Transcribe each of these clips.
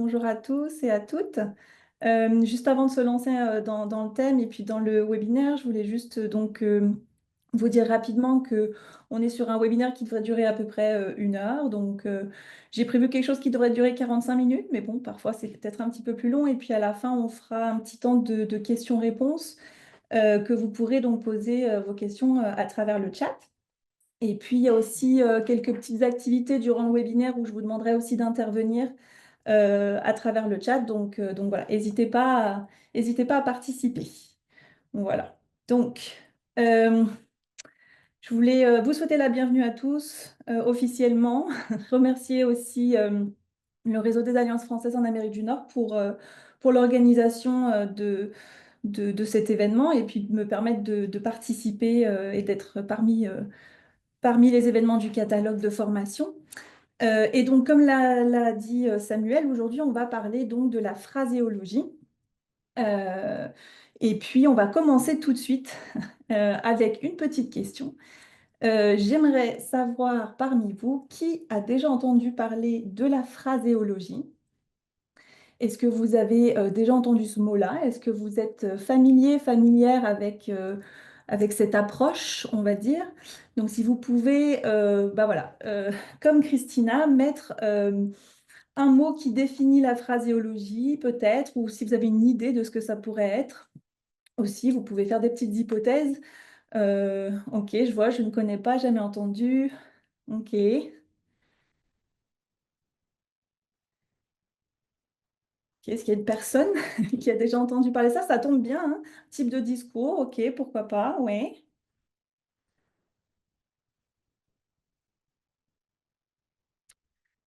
bonjour à tous et à toutes. Juste avant de se lancer dans le thème et puis dans le webinaire, je voulais juste vous dire rapidement que on est sur un webinaire qui devrait durer à peu près 1 heure. J'ai prévu quelque chose qui devrait durer 45 minutes, mais bon, parfois c'est peut-être un petit peu plus long. Et puis à la fin, on fera un petit temps de questions-réponses que vous pourrez donc poser vos questions à travers le chat. Et puis, il y a aussi quelques petites activités durant le webinaire où je vous demanderai aussi d'intervenir à travers le chat. Donc voilà, n'hésitez pas à participer. Voilà. Donc, euh, je voulais vous souhaiter la bienvenue à tous officiellement. Remercier aussi le réseau des Alliances françaises en Amérique du Nord pour l'organisation de cet événement et puis de me permettre de participer et d'être parmi les événements du catalogue de formation. Et donc, comme l'a dit Samuel, aujourd'hui, on va parler donc de la phraséologie. Euh, et puis, on va commencer tout de suite avec une petite question. J'aimerais savoir parmi vous qui a déjà entendu parler de la phraséologie. Est-ce que vous avez déjà entendu ce mot-là? Est-ce que vous êtes familière avec cette approche, on va dire? Donc, si vous pouvez, bah voilà, comme Christina, mettre un mot qui définit la phraséologie, peut-être, ou si vous avez une idée de ce que ça pourrait être. Aussi, vous pouvez faire des petites hypothèses. Ok, je vois, je ne connais pas, jamais entendu. Ok. Est-ce qu'il y a une personne qui a déjà entendu parler de ça? Ça tombe bien, hein. Type de discours, ok, pourquoi pas, ouais.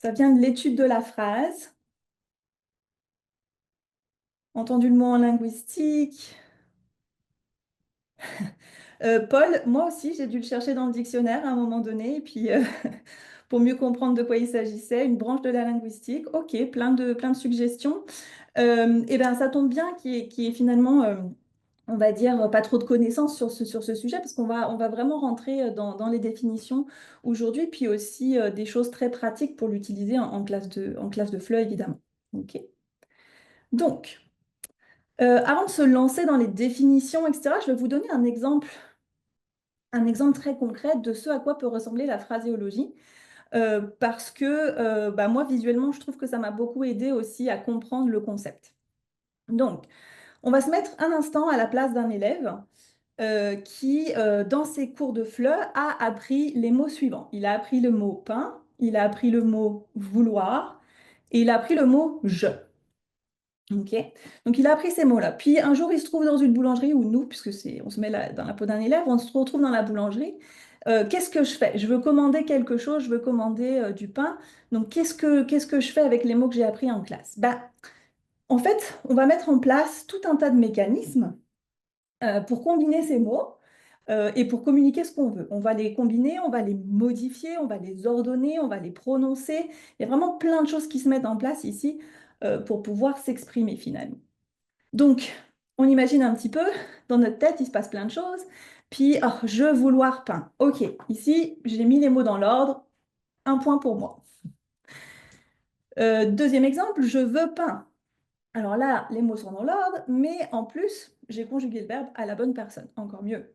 Ça vient de l'étude de la phrase. Entendu le mot en linguistique. Paul, moi aussi, j'ai dû le chercher dans le dictionnaire à un moment donné, et puis pour mieux comprendre de quoi il s'agissait, une branche de la linguistique. Ok, plein de suggestions. Et ben, ça tombe bien qu'il y ait finalement on va dire, pas trop de connaissances sur ce sujet, parce qu'on va vraiment rentrer dans les définitions aujourd'hui, puis aussi des choses très pratiques pour l'utiliser en classe de FLE, évidemment. OK. Donc, avant de se lancer dans les définitions, etc., je vais vous donner un exemple très concret de ce à quoi peut ressembler la phraséologie, parce que bah, moi, visuellement, je trouve que ça m'a beaucoup aidé aussi à comprendre le concept. Donc, on va se mettre un instant à la place d'un élève qui, dans ses cours de FLE, a appris les mots suivants. Il a appris le mot pain, il a appris le mot vouloir et il a appris le mot je. Ok. Donc il a appris ces mots-là. Puis un jour, il se trouve dans une boulangerie, ou nous, puisque on se met dans la peau d'un élève, on se retrouve dans la boulangerie. Qu'est-ce que je fais? Je veux commander quelque chose, je veux commander du pain. Donc qu'est-ce que je fais avec les mots que j'ai appris en classe? Bah, en fait, on va mettre en place tout un tas de mécanismes pour combiner ces mots et pour communiquer ce qu'on veut. On va les combiner, on va les modifier, on va les ordonner, on va les prononcer. Il y a vraiment plein de choses qui se mettent en place ici pour pouvoir s'exprimer finalement. Donc, on imagine un petit peu, dans notre tête, il se passe plein de choses. Puis, oh, je vouloir pain. Ok, ici, j'ai mis les mots dans l'ordre. Un point pour moi. Deuxième exemple, je veux pain. Alors là, les mots sont dans l'ordre, mais en plus, j'ai conjugué le verbe à la bonne personne. Encore mieux.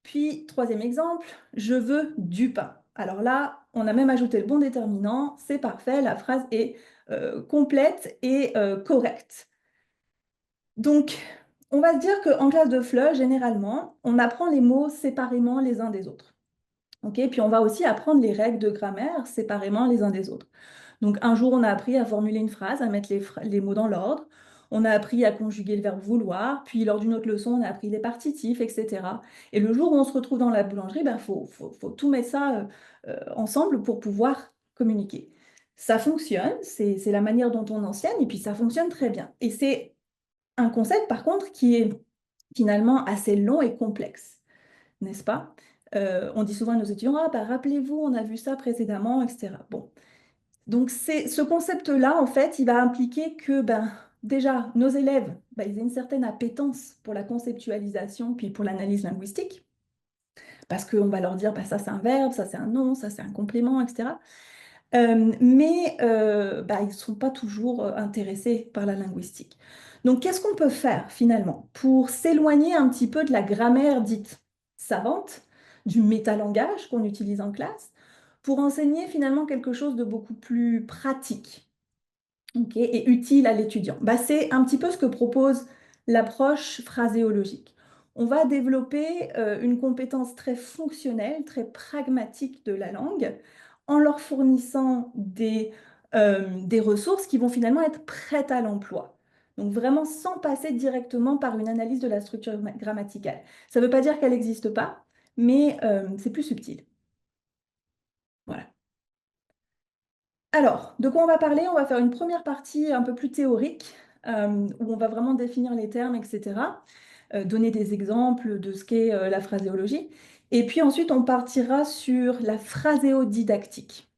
Puis, troisième exemple, je veux du pain. Alors là, on a même ajouté le bon déterminant, c'est parfait, la phrase est complète et correcte. Donc, on va se dire qu'en classe de FLE, généralement, on apprend les mots séparément les uns des autres. Ok. Puis on va aussi apprendre les règles de grammaire séparément les uns des autres. Donc un jour, on a appris à formuler une phrase, à mettre les mots dans l'ordre. On a appris à conjuguer le verbe vouloir. Puis lors d'une autre leçon, on a appris les partitifs, etc. Et le jour où on se retrouve dans la boulangerie, ben, faut tout mettre ça ensemble pour pouvoir communiquer. Ça fonctionne, c'est la manière dont on enseigne, et puis ça fonctionne très bien. Et c'est un concept, par contre, qui est finalement assez long et complexe, n'est-ce pas? On dit souvent à nos étudiants, ah, bah, rappelez-vous, on a vu ça précédemment, etc. Bon. Donc, ce concept-là, en fait, il va impliquer que, ben, déjà, nos élèves, ben, ils aient une certaine appétence pour la conceptualisation, puis pour l'analyse linguistique, parce qu'on va leur dire, ben, ça c'est un verbe, ça c'est un nom, ça c'est un complément, etc. Mais ils ne sont pas toujours intéressés par la linguistique. Donc, qu'est-ce qu'on peut faire finalement pour s'éloigner un petit peu de la grammaire dite savante, du métalangage qu'on utilise en classe, pour enseigner finalement quelque chose de beaucoup plus pratique, ok, et utile à l'étudiant? C'est un petit peu ce que propose l'approche phraséologique. On va développer une compétence très fonctionnelle, très pragmatique de la langue, en leur fournissant des ressources qui vont finalement être prêtes à l'emploi. Donc vraiment sans passer directement par une analyse de la structure grammaticale. Ça ne veut pas dire qu'elle n'existe pas, mais c'est plus subtil. Voilà. Alors, de quoi on va parler? On va faire une première partie un peu plus théorique, où on va vraiment définir les termes, etc., donner des exemples de ce qu'est la phraséologie. Et puis ensuite, on partira sur la phraséodidactique.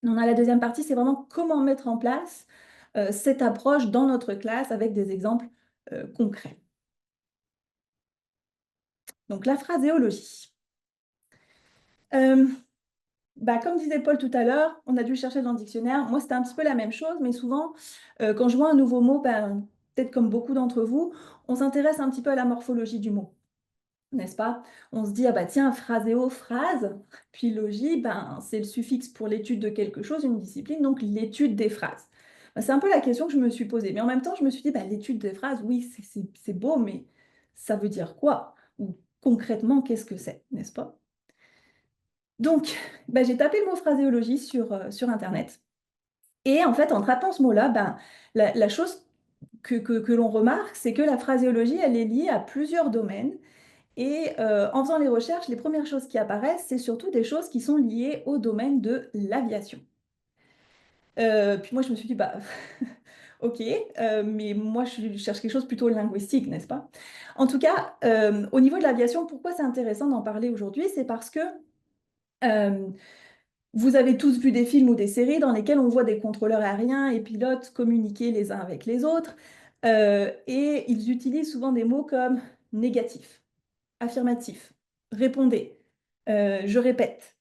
On a la deuxième partie, c'est vraiment comment mettre en place cette approche dans notre classe avec des exemples concrets. Donc, la phraséologie. Euh, Comme disait Paul tout à l'heure, on a dû chercher dans le dictionnaire. Moi, c'était un petit peu la même chose, mais souvent, quand je vois un nouveau mot, peut-être comme beaucoup d'entre vous, on s'intéresse un petit peu à la morphologie du mot, n'est-ce pas? On se dit, ah bah tiens, phraséo, phrase, puis logie, c'est le suffixe pour l'étude de quelque chose, une discipline, donc l'étude des phrases. C'est un peu la question que je me suis posée. Mais en même temps, je me suis dit, l'étude des phrases, oui, c'est beau, mais ça veut dire quoi? Ou concrètement, qu'est-ce que c'est, n'est-ce pas? Donc, j'ai tapé le mot phraséologie sur Internet. Et en fait, en tapant ce mot-là, la chose que l'on remarque, c'est que la phraséologie, elle est liée à plusieurs domaines. Et en faisant les recherches, les premières choses qui apparaissent, c'est surtout des choses qui sont liées au domaine de l'aviation. Puis moi, je me suis dit, ok, mais moi, je cherche quelque chose plutôt linguistique, n'est-ce pas? En tout cas, au niveau de l'aviation, pourquoi c'est intéressant d'en parler aujourd'hui? C'est parce que euh, vous avez tous vu des films ou des séries dans lesquels on voit des contrôleurs aériens et pilotes communiquer les uns avec les autres, et ils utilisent souvent des mots comme négatif, affirmatif, répondez, je répète.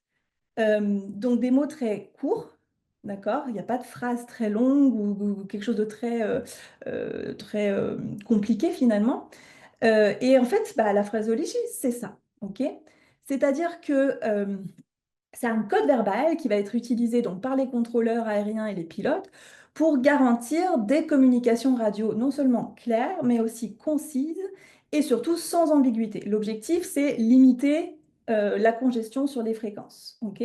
Donc des mots très courts, d'accord? Il n'y a pas de phrase très longue ou quelque chose de très compliqué finalement. Et en fait, la phraseologie, c'est ça, ok? C'est-à-dire que c'est un code verbal qui va être utilisé donc par les contrôleurs aériens et les pilotes pour garantir des communications radio non seulement claires, mais aussi concises et surtout sans ambiguïté. L'objectif, c'est limiter la congestion sur les fréquences. Ok.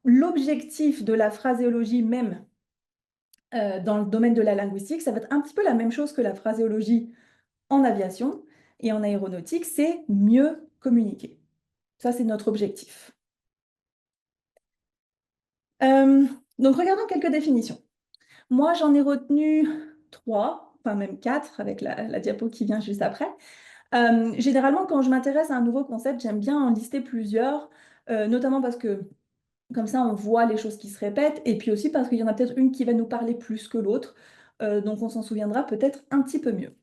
L'objectif de la phraséologie même dans le domaine de la linguistique, ça va être un petit peu la même chose que la phraséologie en aviation et en aéronautique, c'est mieux communiquer. Ça, c'est notre objectif. Euh, donc, regardons quelques définitions. Moi, j'en ai retenu trois, enfin même quatre, avec la diapo qui vient juste après. Généralement, quand je m'intéresse à un nouveau concept, j'aime bien en lister plusieurs, notamment parce que comme ça, on voit les choses qui se répètent, et puis aussi parce qu'il y en a peut-être une qui va nous parler plus que l'autre, donc on s'en souviendra peut-être un petit peu mieux.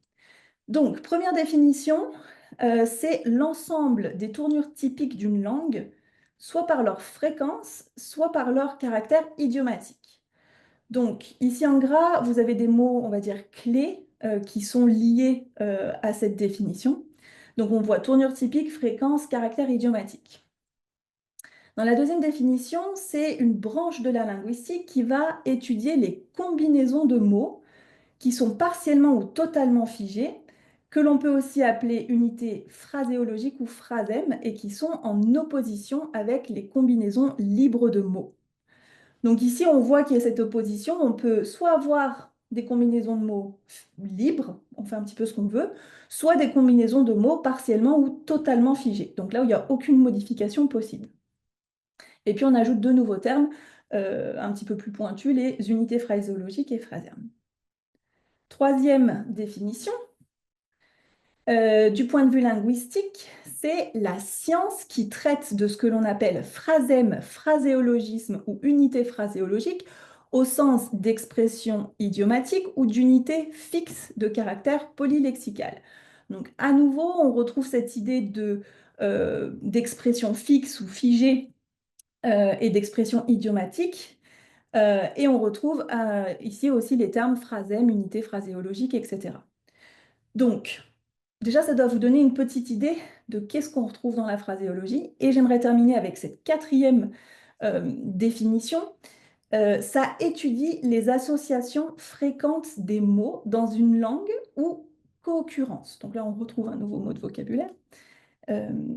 Donc, première définition, c'est l'ensemble des tournures typiques d'une langue, soit par leur fréquence, soit par leur caractère idiomatique. Donc, ici en gras, vous avez des mots, on va dire, clés qui sont liés à cette définition. Donc, on voit tournure typique, fréquence, caractère idiomatique. Dans la deuxième définition, c'est une branche de la linguistique qui va étudier les combinaisons de mots qui sont partiellement ou totalement figés, que l'on peut aussi appeler unité phraséologique ou phrasème, et qui sont en opposition avec les combinaisons libres de mots. Donc ici, on voit qu'il y a cette opposition. On peut soit avoir des combinaisons de mots libres, on fait un petit peu ce qu'on veut, soit des combinaisons de mots partiellement ou totalement figés. Donc là où il n'y a aucune modification possible. Et puis on ajoute deux nouveaux termes un petit peu plus pointus, les unités phraséologiques et phrasèmes. Troisième définition, du point de vue linguistique, c'est la science qui traite de ce que l'on appelle phrasème, phraséologisme ou unité phraséologique au sens d'expression idiomatique ou d'unité fixe de caractère polylexical. Donc à nouveau, on retrouve cette idée d'expression fixe ou figée et d'expressions idiomatiques. Et on retrouve ici aussi les termes phrasème, unité phraséologique, etc. Donc, déjà, ça doit vous donner une petite idée de qu'est-ce qu'on retrouve dans la phraséologie. Et j'aimerais terminer avec cette quatrième définition. Ça étudie les associations fréquentes des mots dans une langue ou co-occurrence. Donc là, on retrouve un nouveau mot de vocabulaire.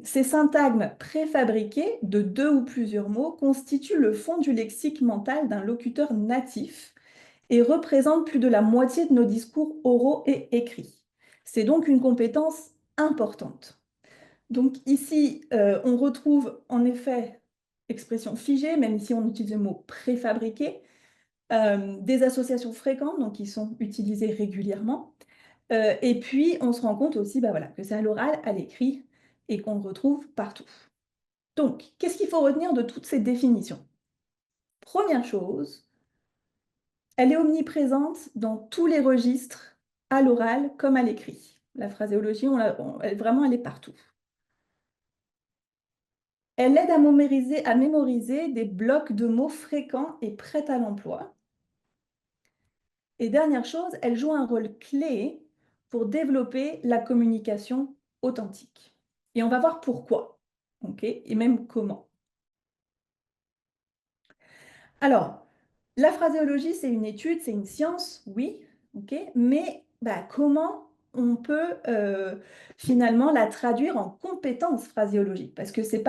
Ces syntagmes préfabriqués de deux ou plusieurs mots constituent le fond du lexique mental d'un locuteur natif et représentent plus de la moitié de nos discours oraux et écrits. C'est donc une compétence importante. Donc ici, on retrouve en effet expression figée, même si on utilise le mot préfabriqué, des associations fréquentes, donc qui sont utilisées régulièrement. Et puis, on se rend compte aussi bah, voilà, que c'est à l'oral, à l'écrit, et qu'on le retrouve partout. Donc, qu'est-ce qu'il faut retenir de toutes ces définitions? Première chose, elle est omniprésente dans tous les registres, à l'oral comme à l'écrit. La phraséologie, vraiment, elle est partout. Elle aide à mémoriser des blocs de mots fréquents et prêts à l'emploi. Et dernière chose, elle joue un rôle clé pour développer la communication authentique. Et on va voir pourquoi, ok, et même comment. Alors, la phraséologie, c'est une étude, c'est une science, oui, ok, mais bah, comment on peut finalement la traduire en compétence phraséologique? Parce que c'est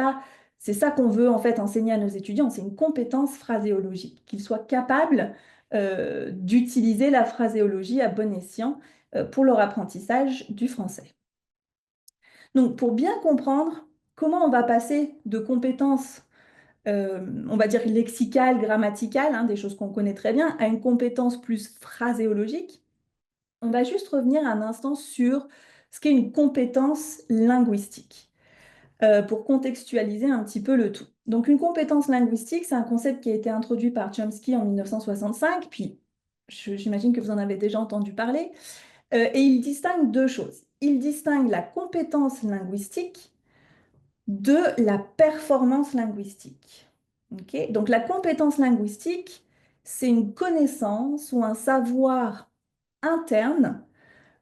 ça qu'on veut en fait enseigner à nos étudiants, c'est une compétence phraséologique, qu'ils soient capables d'utiliser la phraséologie à bon escient pour leur apprentissage du français. Donc, pour bien comprendre comment on va passer de compétences on va dire lexicale, grammaticale, hein, des choses qu'on connaît très bien, à une compétence plus phraséologique, on va juste revenir un instant sur ce qu'est une compétence linguistique, pour contextualiser un petit peu le tout. Donc une compétence linguistique, c'est un concept qui a été introduit par Chomsky en 1965, puis j'imagine que vous en avez déjà entendu parler, et il distingue deux choses. Il distingue la compétence linguistique de la performance linguistique. Okay. Donc la compétence linguistique, c'est une connaissance ou un savoir interne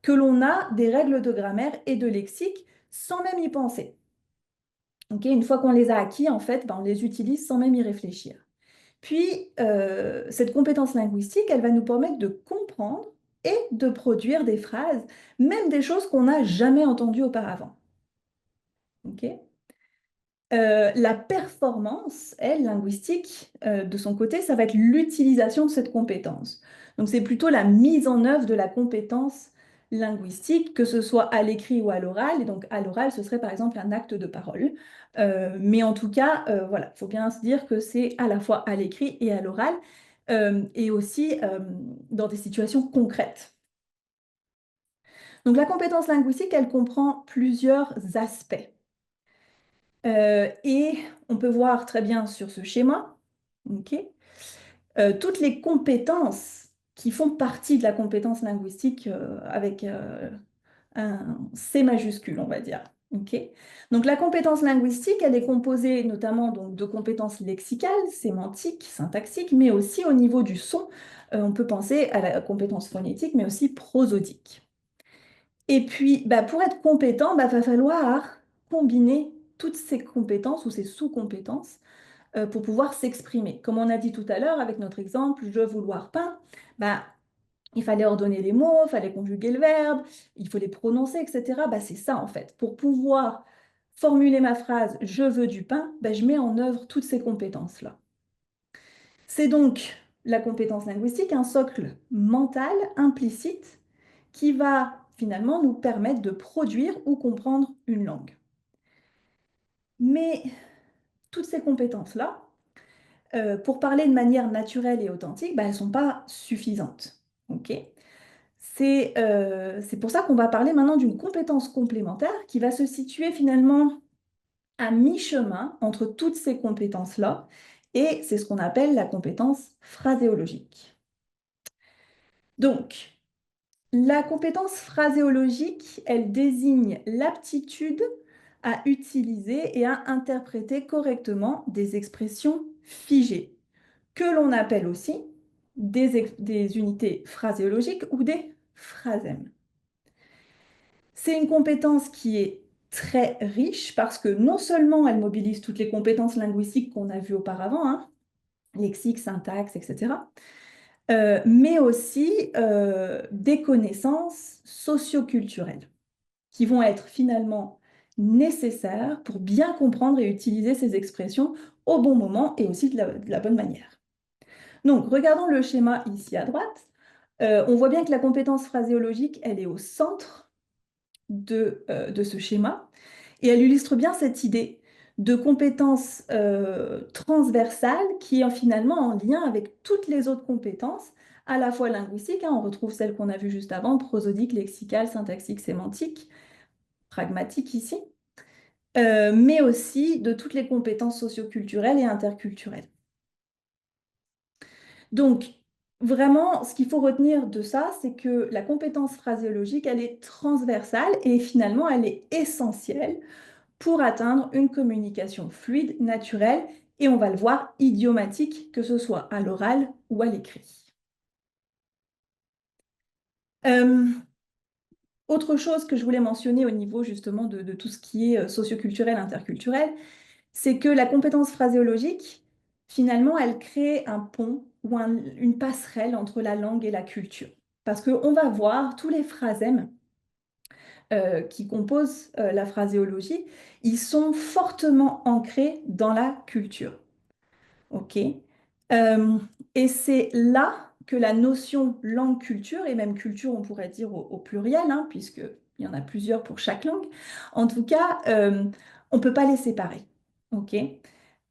que l'on a des règles de grammaire et de lexique sans même y penser. Okay. Une fois qu'on les a acquis, en fait, ben, on les utilise sans même y réfléchir. Puis, cette compétence linguistique, elle va nous permettre de comprendre et de produire des phrases, même des choses qu'on n'a jamais entendues auparavant. Okay. La performance, elle, linguistique, de son côté, ça va être l'utilisation de cette compétence. Donc c'est plutôt la mise en œuvre de la compétence linguistique, que ce soit à l'écrit ou à l'oral. Et donc à l'oral, ce serait par exemple un acte de parole. Mais en tout cas, voilà, il faut bien se dire que c'est à la fois à l'écrit et à l'oral, et aussi dans des situations concrètes. Donc la compétence linguistique, elle comprend plusieurs aspects. Et on peut voir très bien sur ce schéma, ok, toutes les compétences qui font partie de la compétence linguistique avec un C majuscule, on va dire. Okay. Donc la compétence linguistique, elle est composée notamment donc, de compétences lexicales, sémantiques, syntaxiques, mais aussi au niveau du son. On peut penser à la compétence phonétique, mais aussi prosodique. Et puis, bah, pour être compétent, il va falloir combiner toutes ces compétences ou ces sous-compétences pour pouvoir s'exprimer. Comme on a dit tout à l'heure avec notre exemple, je vouloir pain, bah, il fallait ordonner les mots, il fallait conjuguer le verbe, il faut les prononcer, etc. Bah, c'est ça en fait. Pour pouvoir formuler ma phrase je veux du pain, bah, je mets en œuvre toutes ces compétences-là. C'est donc la compétence linguistique, un socle mental implicite qui va finalement nous permettre de produire ou comprendre une langue. Mais toutes ces compétences-là, pour parler de manière naturelle et authentique, bah, elles ne sont pas suffisantes. Okay. C'est pour ça qu'on va parler maintenant d'une compétence complémentaire qui va se situer finalement à mi-chemin entre toutes ces compétences-là, et c'est ce qu'on appelle la compétence phraséologique. Donc, la compétence phraséologique, elle désigne l'aptitude à utiliser et à interpréter correctement des expressions figées, que l'on appelle aussi des unités phraséologiques ou des phrasèmes. C'est une compétence qui est très riche parce que non seulement elle mobilise toutes les compétences linguistiques qu'on a vues auparavant, hein, lexique, syntaxe, etc., mais aussi des connaissances socioculturelles qui vont être finalement nécessaires pour bien comprendre et utiliser ces expressions au bon moment et aussi de la bonne manière. Donc, regardons le schéma ici à droite. On voit bien que la compétence phraséologique, elle est au centre de ce schéma et elle illustre bien cette idée de compétence transversale qui est finalement en lien avec toutes les autres compétences, à la fois linguistiques, hein, on retrouve celles qu'on a vues juste avant, prosodique, lexical, syntaxique, sémantique, pragmatique ici, mais aussi de toutes les compétences socioculturelles et interculturelles. Donc, vraiment, ce qu'il faut retenir de ça, c'est que la compétence phraséologique, elle est transversale et finalement, elle est essentielle pour atteindre une communication fluide, naturelle, et on va le voir, idiomatique, que ce soit à l'oral ou à l'écrit. Euh, Autre chose que je voulais mentionner au niveau justement de tout ce qui est socioculturel, interculturel, c'est que la compétence phraséologique, finalement, elle crée un pont ou une passerelle entre la langue et la culture. Parce qu'on va voir tous les phrasèmes qui composent la phraséologie, ils sont fortement ancrés dans la culture. OK. Et c'est là que la notion langue-culture, et même culture, on pourrait dire au pluriel, hein, puisqu'il y en a plusieurs pour chaque langue, en tout cas, on ne peut pas les séparer. OK. Et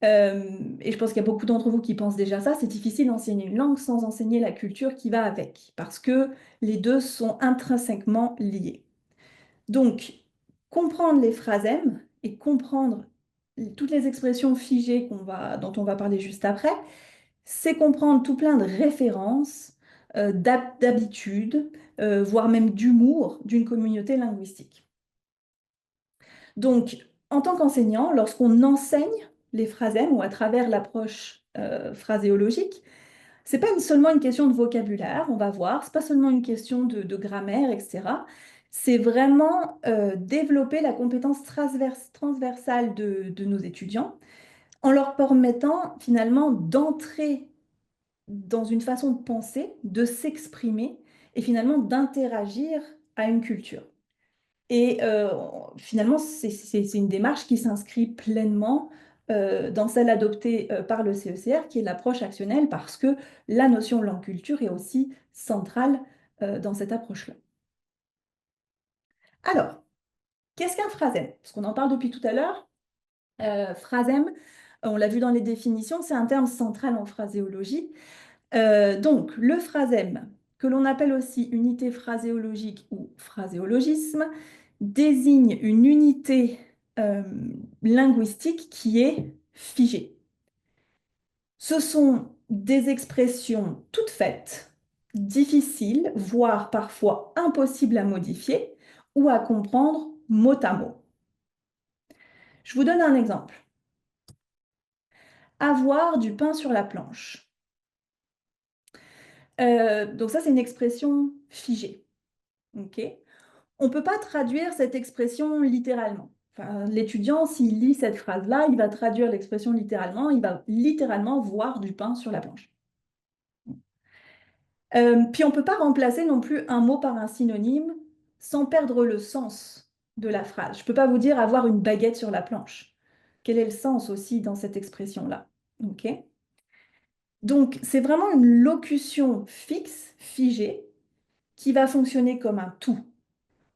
je pense qu'il y a beaucoup d'entre vous qui pensent déjà ça, c'est difficile d'enseigner une langue sans enseigner la culture qui va avec, parce que les deux sont intrinsèquement liés. Donc, comprendre les phrasèmes et comprendre toutes les expressions figées dont on va parler juste après, c'est comprendre tout plein de références, d'habitudes, voire même d'humour d'une communauté linguistique. Donc, en tant qu'enseignant, lorsqu'on enseigne les phrasèmes ou à travers l'approche phraséologique, c'est pas seulement une question de vocabulaire, on va voir, c'est pas seulement une question de grammaire, etc. C'est vraiment développer la compétence transversale de nos étudiants en leur permettant finalement d'entrer dans une façon de penser, de s'exprimer et finalement d'interagir à une culture. Et finalement, c'est une démarche qui s'inscrit pleinement dans celle adoptée par le CECR, qui est l'approche actionnelle, parce que la notion langue-culture est aussi centrale dans cette approche-là. Alors, qu'est-ce qu'un phrasème? Parce qu'on en parle depuis tout à l'heure. Phrasème, on l'a vu dans les définitions, c'est un terme central en phraséologie. Donc, le phrasème, que l'on appelle aussi unité phraséologique ou phraséologisme, désigne une unité linguistique qui est figée. Ce sont des expressions toutes faites, difficiles, voire parfois impossibles à modifier ou à comprendre mot à mot. Je vous donne un exemple. Avoir du pain sur la planche. Donc ça, c'est une expression figée. Ok. On ne peut pas traduire cette expression littéralement. Enfin, l'étudiant, s'il lit cette phrase-là, il va traduire l'expression littéralement, il va littéralement voir du pain sur la planche. Puis on ne peut pas remplacer non plus un mot par un synonyme sans perdre le sens de la phrase. Je ne peux pas vous dire avoir une baguette sur la planche. Quel est le sens aussi dans cette expression-là? Ok. Donc c'est vraiment une locution fixe, figée, qui va fonctionner comme un tout.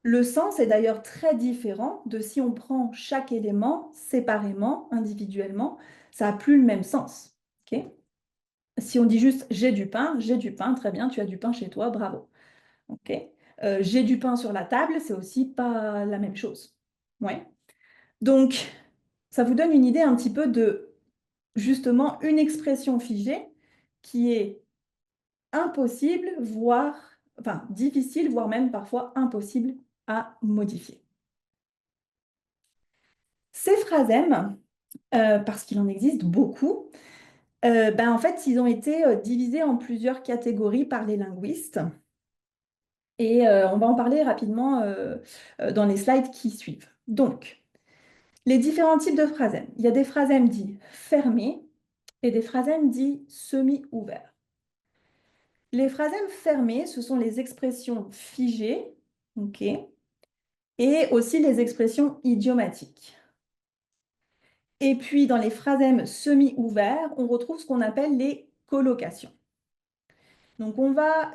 Le sens est d'ailleurs très différent de si on prend chaque élément séparément, individuellement, ça n'a plus le même sens. Okay. Si on dit juste j'ai du pain, très bien, tu as du pain chez toi, bravo. Okay. J'ai du pain sur la table, c'est aussi pas la même chose. Ouais. Donc, ça vous donne une idée un petit peu de justement une expression figée qui est impossible, voire, enfin difficile, voire même parfois impossible à modifier. Ces phrasèmes, parce qu'il en existe beaucoup, en fait, ils ont été divisés en plusieurs catégories par les linguistes. Et on va en parler rapidement dans les slides qui suivent. Donc, les différents types de phrasèmes. Il y a des phrasèmes dits fermés et des phrasèmes dits semi-ouverts. Les phrasèmes fermés, ce sont les expressions figées, ok, et aussi les expressions idiomatiques. Et puis, dans les phrasèmes semi-ouverts, on retrouve ce qu'on appelle les collocations. Donc, on va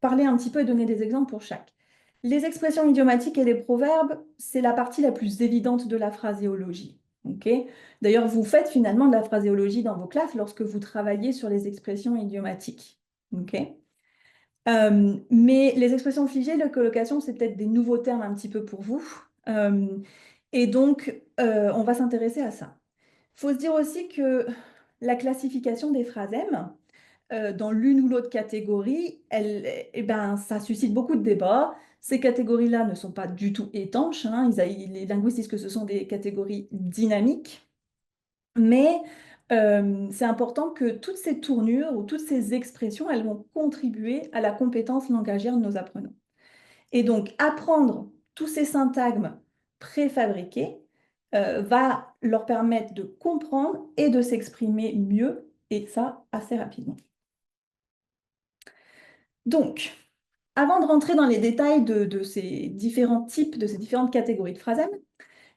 parler un petit peu et donner des exemples pour chaque. Les expressions idiomatiques et les proverbes, c'est la partie la plus évidente de la phraséologie. Okay. D'ailleurs, vous faites finalement de la phraséologie dans vos classes lorsque vous travaillez sur les expressions idiomatiques. Okay. Mais les expressions figées, la colocation, c'est peut-être des nouveaux termes un petit peu pour vous. Et donc, on va s'intéresser à ça. Il faut se dire aussi que la classification des phrasèmes, dans l'une ou l'autre catégorie, ça suscite beaucoup de débats. Ces catégories-là ne sont pas du tout étanches, hein. Les linguistes disent que ce sont des catégories dynamiques. Mais c'est important que toutes ces tournures ou toutes ces expressions, elles vont contribuer à la compétence langagière de nos apprenants. Et donc, apprendre tous ces syntagmes préfabriqués va leur permettre de comprendre et de s'exprimer mieux, et ça assez rapidement. Donc, avant de rentrer dans les détails de ces différents types, de ces différentes catégories de phrasèmes,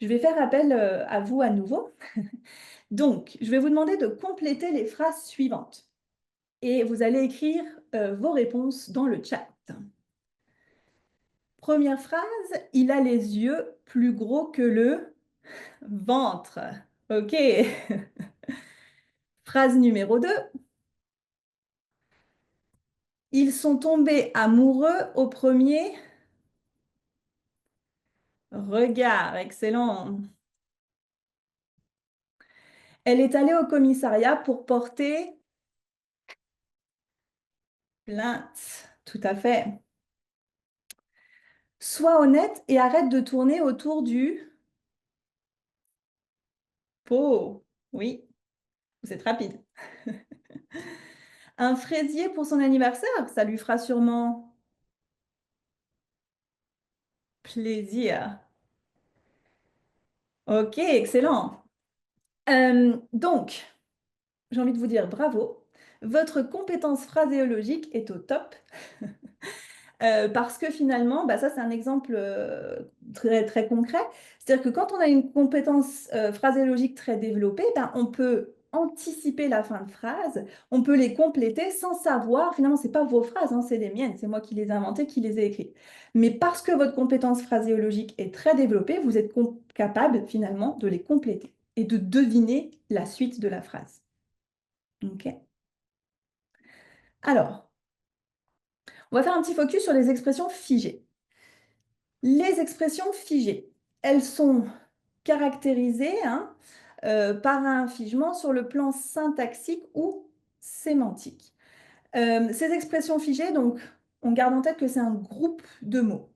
je vais faire appel à vous à nouveau. Donc, je vais vous demander de compléter les phrases suivantes. Et vous allez écrire vos réponses dans le chat. Première phrase, il a les yeux plus gros que le ventre. OK. Phrase numéro 2. Ils sont tombés amoureux au premier regard. Excellent. Elle est allée au commissariat pour porter plainte. Tout à fait. Sois honnête et arrête de tourner autour du pot. Oui, vous êtes rapide. Un fraisier pour son anniversaire, ça lui fera sûrement plaisir. Ok, excellent. Donc, j'ai envie de vous dire bravo. Votre compétence phraséologique est au top. Parce que finalement, ça c'est un exemple très, très concret. C'est-à-dire que quand on a une compétence phraséologique très développée, on peut anticiper la fin de phrase, on peut les compléter sans savoir, finalement, ce n'est pas vos phrases, hein, c'est les miennes, c'est moi qui les ai inventées, qui les ai écrites. Mais parce que votre compétence phraséologique est très développée, vous êtes capable finalement de les compléter et de deviner la suite de la phrase. Ok. Alors, on va faire un petit focus sur les expressions figées. Les expressions figées, elles sont caractérisées par un figement sur le plan syntaxique ou sémantique. Ces expressions figées, donc, on garde en tête que c'est un groupe de mots.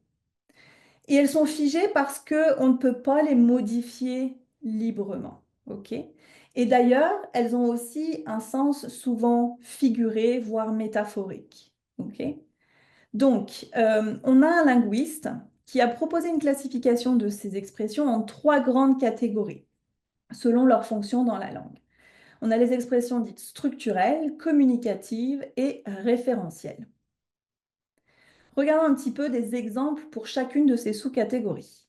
Et elles sont figées parce qu'on ne peut pas les modifier librement. Okay. Et d'ailleurs, elles ont aussi un sens souvent figuré, voire métaphorique. Okay. Donc, on a un linguiste qui a proposé une classification de ces expressions en 3 grandes catégories, selon leur fonction dans la langue. On a les expressions dites structurelles, communicatives et référentielles. Regardons un petit peu des exemples pour chacune de ces sous-catégories.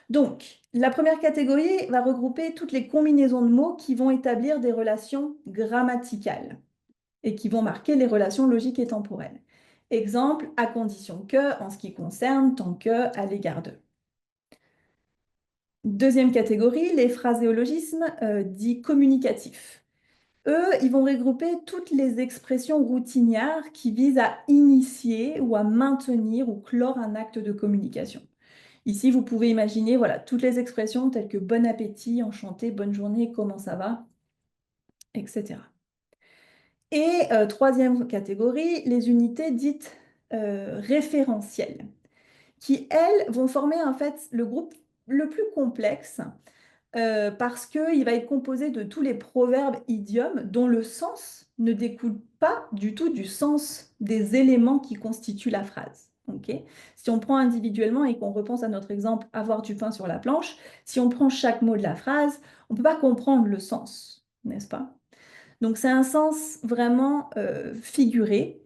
Donc, la première catégorie va regrouper toutes les combinaisons de mots qui vont établir des relations grammaticales et qui vont marquer les relations logiques et temporelles. Exemple, à condition que, en ce qui concerne, tant que, à l'égard de. Deuxième catégorie, les phraséologismes dits communicatifs. Eux, ils vont regrouper toutes les expressions routinières qui visent à initier ou à maintenir ou clore un acte de communication. Ici, vous pouvez imaginer voilà, toutes les expressions telles que bon appétit, enchanté, bonne journée, comment ça va, etc. Et troisième catégorie, les unités dites référentielles. qui, elles, vont former en fait le groupe le plus complexe parce qu'il va être composé de tous les proverbes idiomes dont le sens ne découle pas du tout du sens des éléments qui constituent la phrase. Ok. Si on prend individuellement et qu'on repense à notre exemple avoir du pain sur la planche, si on prend chaque mot de la phrase, on ne peut pas comprendre le sens, n'est-ce pas? Donc c'est un sens vraiment figuré.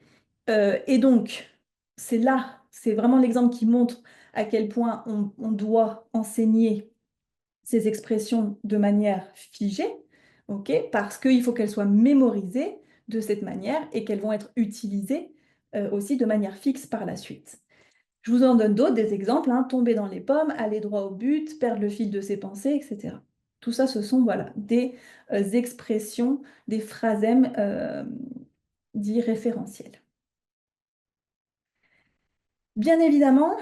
Et donc, c'est vraiment l'exemple qui montre à quel point on doit enseigner ces expressions de manière figée, ok, parce qu'il faut qu'elles soient mémorisées de cette manière et qu'elles vont être utilisées aussi de manière fixe par la suite. Je vous en donne d'autres, des exemples, hein, tomber dans les pommes, aller droit au but, perdre le fil de ses pensées, etc. Tout ça, ce sont voilà, des expressions, des phrasèmes dits référentiels. Bien évidemment,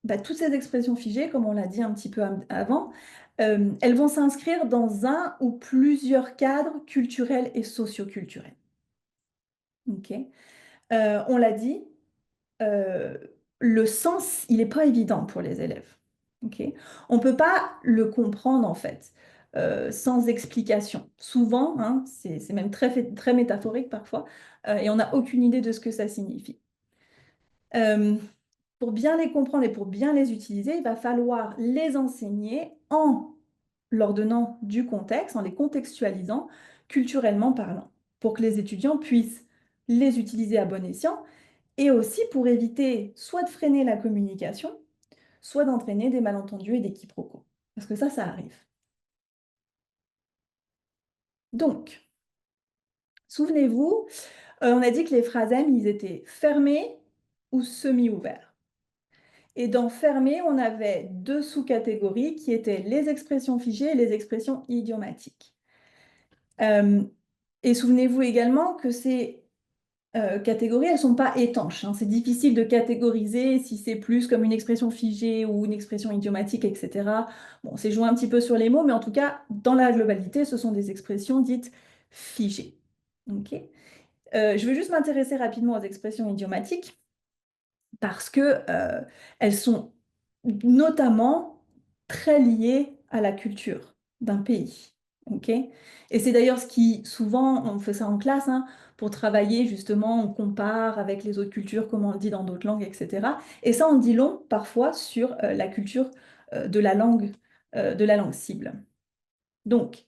bah, toutes ces expressions figées, comme on l'a dit un petit peu avant, elles vont s'inscrire dans un ou plusieurs cadres culturels et socioculturels. Ok. On l'a dit, euh, le sens, il n'est pas évident pour les élèves. Ok. On ne peut pas le comprendre en fait sans explication. Souvent, hein, c'est même très métaphorique parfois, et on n'a aucune idée de ce que ça signifie. Pour bien les comprendre et pour bien les utiliser, il va falloir les enseigner en leur donnant du contexte, en les contextualisant culturellement parlant, pour que les étudiants puissent les utiliser à bon escient et aussi pour éviter soit de freiner la communication, soit d'entraîner des malentendus et des quiproquos. Parce que ça arrive. Donc, souvenez-vous, on a dit que les phrasèmes, ils étaient fermés ou semi-ouverts. Et dans fermé, on avait deux sous-catégories qui étaient les expressions figées et les expressions idiomatiques. Et souvenez-vous également que ces catégories, elles ne sont pas étanches, hein. C'est difficile de catégoriser si c'est plus comme une expression figée ou une expression idiomatique, etc. Bon, c'est joué un petit peu sur les mots, mais en tout cas, dans la globalité, ce sont des expressions dites figées. Ok. Je veux juste m'intéresser rapidement aux expressions idiomatiques parce que elles sont notamment très liées à la culture d'un pays. Ok. Et c'est d'ailleurs ce qui, souvent, on fait ça en classe, hein, pour travailler, justement, on compare avec les autres cultures, comme on le dit dans d'autres langues, etc. Et ça, on dit long parfois sur la culture de la langue cible. Donc,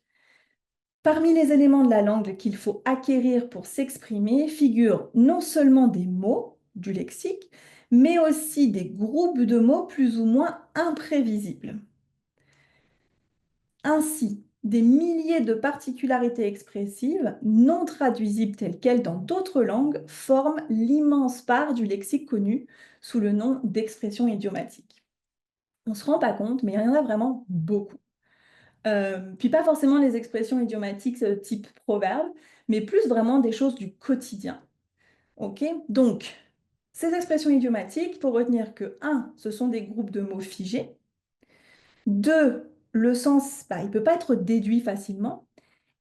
parmi les éléments de la langue qu'il faut acquérir pour s'exprimer figurent non seulement des mots du lexique, mais aussi des groupes de mots plus ou moins imprévisibles. Ainsi, des milliers de particularités expressives non traduisibles telles quelles dans d'autres langues forment l'immense part du lexique connu sous le nom d'expression idiomatique. On ne se rend pas compte, mais il y en a vraiment beaucoup. Puis pas forcément les expressions idiomatiques type proverbe, mais plus vraiment des choses du quotidien. Ok. Donc, ces expressions idiomatiques, il faut retenir que 1, ce sont des groupes de mots figés. 2, le sens, bah, il ne peut pas être déduit facilement.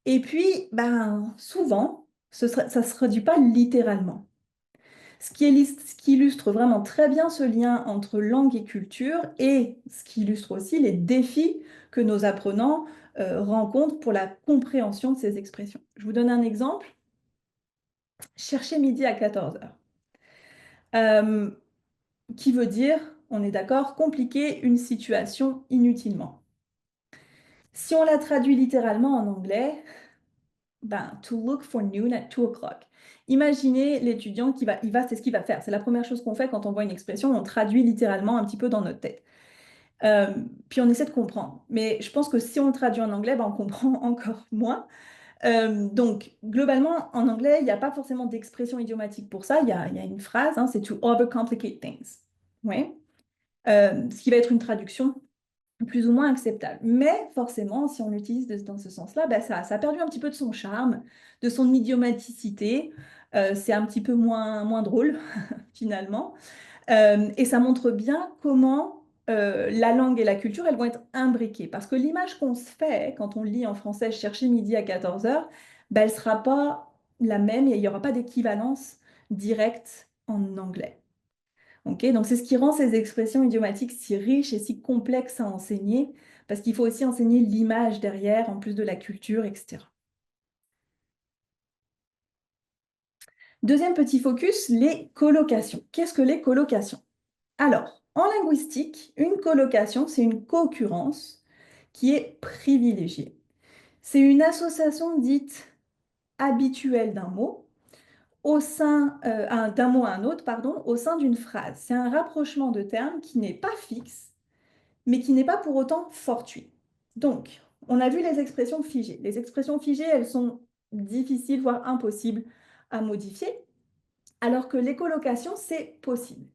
Et puis, ben, souvent, ça ne se traduit pas littéralement. Ce qui illustre vraiment très bien ce lien entre langue et culture et ce qui illustre aussi les défis que nos apprenants rencontrent pour la compréhension de ces expressions. Je vous donne un exemple. Chercher midi à 14 heures. Qui veut dire, on est d'accord, compliquer une situation inutilement. Si on la traduit littéralement en anglais, ben, to look for noon at 2 o'clock. Imaginez l'étudiant c'est ce qu'il va faire. C'est la première chose qu'on fait quand on voit une expression, on traduit littéralement un petit peu dans notre tête. Puis on essaie de comprendre. Mais je pense que si on le traduit en anglais, ben, on comprend encore moins. Donc, globalement, en anglais, il n'y a pas forcément d'expression idiomatique pour ça. Il y a une phrase, hein, c'est to overcomplicate things. Ouais. Ce qui va être une traduction plus ou moins acceptable. Mais forcément, si on l'utilise dans ce sens-là, ben ça a perdu un petit peu de son charme, de son idiomaticité. C'est un petit peu moins drôle, finalement. Et ça montre bien comment la langue et la culture, elles vont être imbriquées. Parce que l'image qu'on se fait quand on lit en français «Chercher midi à 14 heures», ben, elle ne sera pas la même et il n'y aura pas d'équivalence directe en anglais. Ok, donc c'est ce qui rend ces expressions idiomatiques si riches et si complexes à enseigner, parce qu'il faut aussi enseigner l'image derrière, en plus de la culture, etc. Deuxième petit focus, les colocations. Qu'est-ce que les colocations? Alors, en linguistique, une colocation, c'est une co-occurrence qui est privilégiée. C'est une association dite habituelle d'un mot au sein d'un mot à un autre, pardon, au sein d'une phrase. C'est un rapprochement de termes qui n'est pas fixe, mais qui n'est pas pour autant fortuit. Donc, on a vu les expressions figées. Les expressions figées, elles sont difficiles, voire impossibles à modifier, alors que les colocations, c'est possible.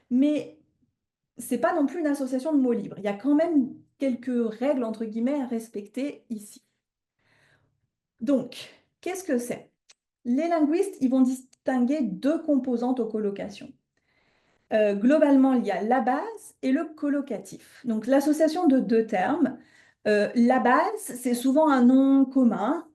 Mais c'est pas non plus une association de mots libres. Il y a quand même quelques règles, entre guillemets, à respecter ici. Donc, qu'est-ce que c'est? Les linguistes, ils vont distinguer deux composantes aux colocations. Globalement, il y a la base et le colocatif. Donc, l'association de deux termes. La base, c'est souvent un nom commun.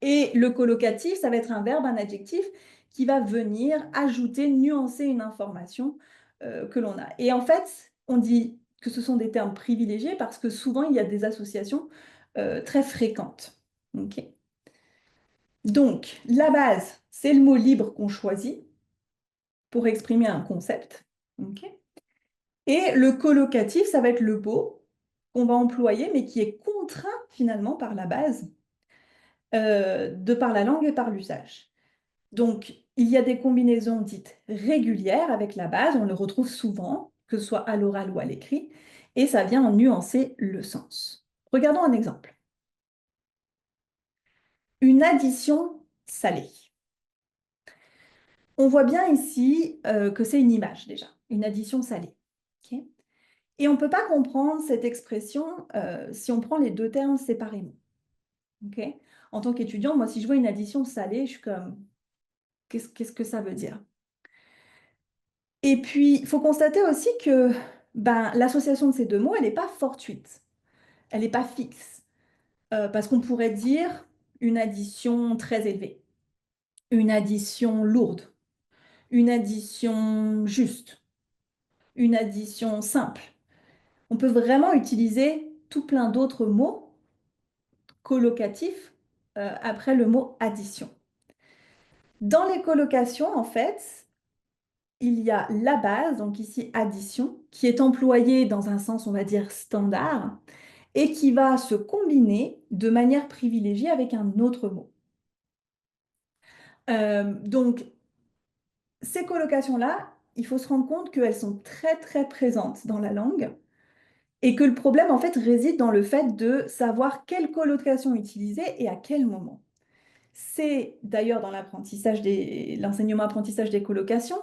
Et le colocatif, ça va être un verbe, un adjectif qui va venir ajouter, nuancer une information que l'on a. Et en fait, on dit que ce sont des termes privilégiés parce que souvent, il y a des associations très fréquentes. Ok. Donc, la base, c'est le mot libre qu'on choisit pour exprimer un concept. Ok. Et le colocatif, ça va être le mot qu'on va employer, mais qui est contraint finalement par la base, de par la langue et par l'usage. Donc, il y a des combinaisons dites régulières avec la base, on le retrouve souvent, que ce soit à l'oral ou à l'écrit, et ça vient en nuancer le sens. Regardons un exemple. Une addition salée. On voit bien ici que c'est une image déjà, une addition salée. Ok. Et on ne peut pas comprendre cette expression si on prend les deux termes séparément. Ok. En tant qu'étudiant, moi, si je vois une addition salée, je suis comme, qu'est-ce que ça veut dire? Et puis, il faut constater aussi que ben, l'association de ces deux mots, elle n'est pas fortuite, elle n'est pas fixe. Parce qu'on pourrait dire une addition très élevée, une addition lourde, une addition juste, une addition simple. On peut vraiment utiliser tout plein d'autres mots colocatifs après le mot addition. Dans les colocations, en fait, il y a la base, donc ici addition, qui est employée dans un sens, on va dire, standard, et qui va se combiner de manière privilégiée avec un autre mot. Donc, ces colocations-là, il faut se rendre compte qu'elles sont très, très présentes dans la langue, et que le problème, en fait, réside dans le fait de savoir quelle colocation utiliser et à quel moment. C'est d'ailleurs dans l'enseignement-apprentissage des colocations,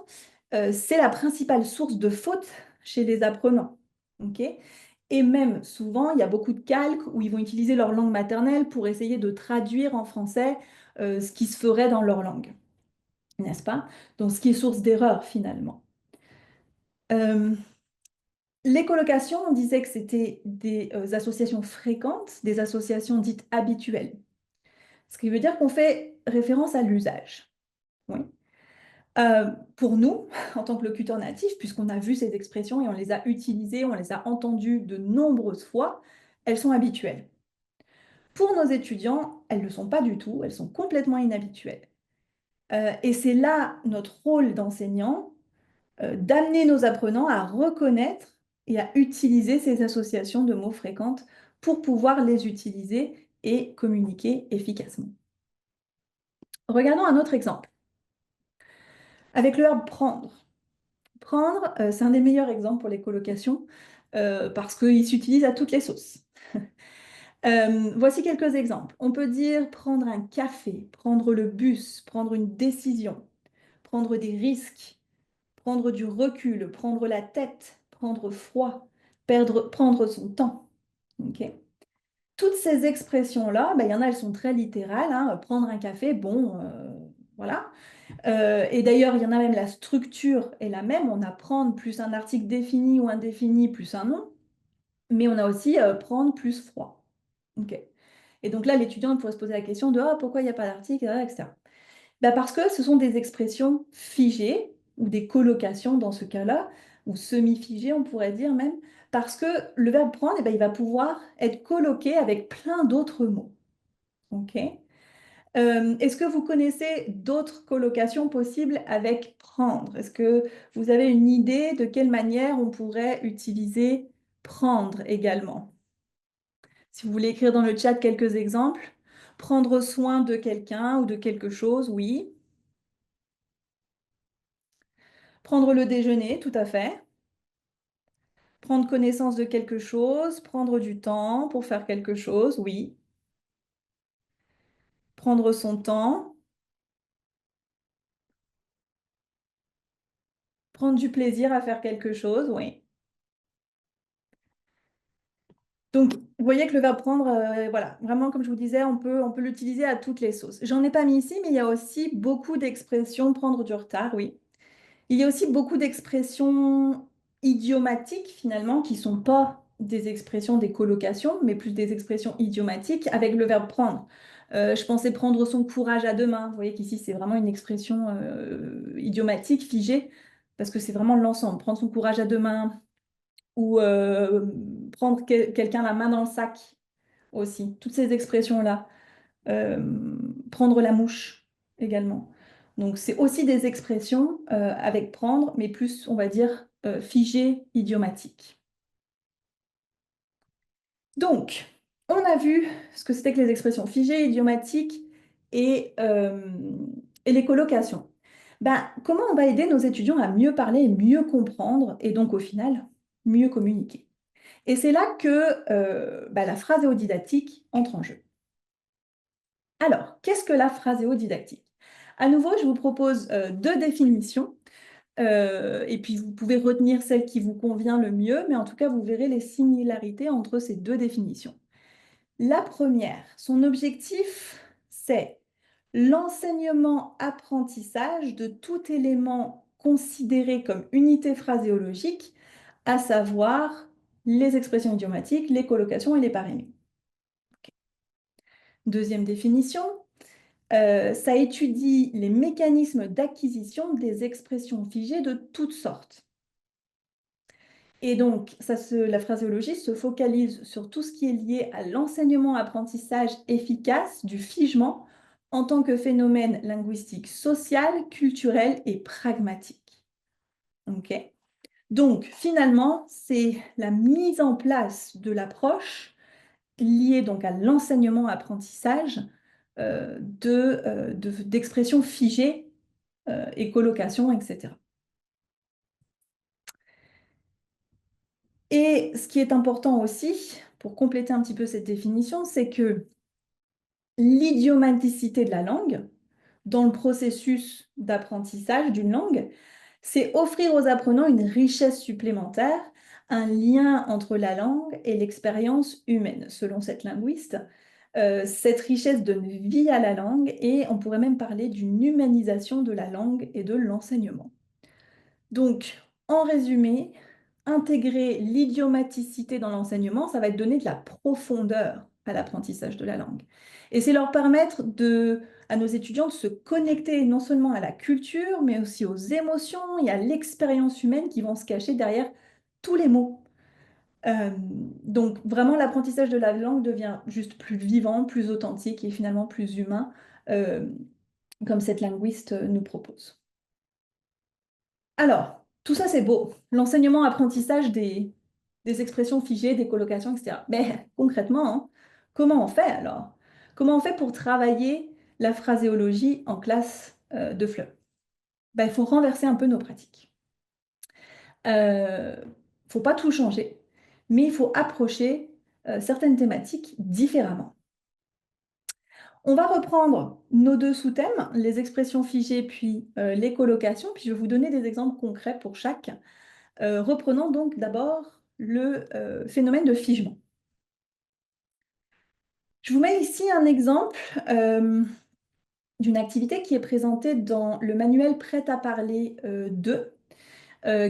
c'est la principale source de fautes chez les apprenants. Ok. Et même souvent, il y a beaucoup de calques où ils vont utiliser leur langue maternelle pour essayer de traduire en français ce qui se ferait dans leur langue, n'est-ce pas? Donc, ce qui est source d'erreur finalement. Euh, les colocations, on disait que c'était des associations fréquentes, des associations dites habituelles. Ce qui veut dire qu'on fait référence à l'usage. Oui. Pour nous, en tant que locuteurs natifs, puisqu'on a vu ces expressions et on les a utilisées, on les a entendues de nombreuses fois, elles sont habituelles. Pour nos étudiants, elles ne le sont pas du tout, elles sont complètement inhabituelles. Et c'est là notre rôle d'enseignant, d'amener nos apprenants à reconnaître et à utiliser ces associations de mots fréquentes pour pouvoir les utiliser et communiquer efficacement. Regardons un autre exemple. Avec le verbe prendre. Prendre, c'est un des meilleurs exemples pour les colocations parce qu'il s'utilise à toutes les sauces. Voici quelques exemples. On peut dire prendre un café, prendre le bus, prendre une décision, prendre des risques, prendre du recul, prendre la tête, prendre froid, prendre son temps. Okay. Toutes ces expressions-là, ben, il y en a, elles sont très littérales. Hein. Prendre un café, bon, voilà. Et d'ailleurs, il y en a même, la structure est la même. On a prendre plus un article défini ou indéfini plus un nom. Mais on a aussi prendre plus froid. Okay. Et donc là, l'étudiant pourrait se poser la question de pourquoi il n'y a pas d'article, etc. Ben parce que ce sont des expressions figées, ou des colocations dans ce cas-là, ou semi-figées, on pourrait dire même, parce que le verbe prendre, eh ben, il va pouvoir être coloqué avec plein d'autres mots. Ok? Est-ce que vous connaissez d'autres colocations possibles avec prendre? Est-ce que vous avez une idée de quelle manière on pourrait utiliser prendre également? Si vous voulez écrire dans le chat quelques exemples. Prendre soin de quelqu'un ou de quelque chose, oui. Prendre le déjeuner, tout à fait. Prendre connaissance de quelque chose, prendre du temps pour faire quelque chose, oui. Prendre son temps. Prendre du plaisir à faire quelque chose, oui. Donc, vous voyez que le verbe prendre, voilà, vraiment, comme je vous disais, on peut l'utiliser à toutes les sauces. J'en ai pas mis ici, mais il y a aussi beaucoup d'expressions prendre du retard, oui. Il y a aussi beaucoup d'expressions idiomatiques, finalement, qui ne sont pas des expressions des colocations, mais plus des expressions idiomatiques avec le verbe prendre. Je pensais prendre son courage à deux mains. Vous voyez qu'ici, c'est vraiment une expression idiomatique, figée, parce que c'est vraiment l'ensemble. Prendre son courage à deux mains, ou prendre quelqu'un la main dans le sac aussi. Toutes ces expressions-là. Prendre la mouche également. Donc c'est aussi des expressions avec prendre, mais plus, on va dire, figées, idiomatiques. Donc, on a vu ce que c'était que les expressions figées, idiomatiques et les colocations. Ben, comment on va aider nos étudiants à mieux parler et mieux comprendre, et donc au final, mieux communiquer? Et c'est là que la phraséodidactique entre en jeu. Alors, qu'est-ce que la phraséodidactique? À nouveau, je vous propose deux définitions, et puis vous pouvez retenir celle qui vous convient le mieux, mais en tout cas, vous verrez les similarités entre ces deux définitions. La première, son objectif, c'est l'enseignement-apprentissage de tout élément considéré comme unité phraséologique, à savoir les expressions idiomatiques, les colocations et les parémies. Okay. Deuxième définition, ça étudie les mécanismes d'acquisition des expressions figées de toutes sortes. Et donc, la phraséologie se focalise sur tout ce qui est lié à l'enseignement-apprentissage efficace du figement en tant que phénomène linguistique social, culturel et pragmatique. Okay. Donc, finalement, c'est la mise en place de l'approche liée donc à l'enseignement-apprentissage d'expressions figées et colocations, etc. Et ce qui est important aussi, pour compléter un petit peu cette définition, c'est que l'idiomaticité de la langue, dans le processus d'apprentissage d'une langue, c'est offrir aux apprenants une richesse supplémentaire, un lien entre la langue et l'expérience humaine, selon cette linguiste. Cette richesse donne vie à la langue et on pourrait même parler d'une humanisation de la langue et de l'enseignement. Donc, en résumé, intégrer l'idiomaticité dans l'enseignement, ça va donner de la profondeur à l'apprentissage de la langue. Et c'est leur permettre à nos étudiants de se connecter non seulement à la culture, mais aussi aux émotions et à l'expérience humaine qui vont se cacher derrière tous les mots. Donc vraiment, l'apprentissage de la langue devient juste plus vivant, plus authentique et finalement plus humain, comme cette linguiste nous propose. Alors, tout ça, c'est beau. L'enseignement-apprentissage des expressions figées, des colocations, etc. Mais concrètement, hein, comment on fait alors? Comment on fait pour travailler la phraséologie en classe de FLE? Il faut renverser un peu nos pratiques. Il ne faut pas tout changer, mais il faut approcher certaines thématiques différemment. On va reprendre nos deux sous-thèmes, les expressions figées puis les colocations, puis je vais vous donner des exemples concrets pour chaque. Reprenons donc d'abord le phénomène de figement. Je vous mets ici un exemple d'une activité qui est présentée dans le manuel Prêt à parler 2,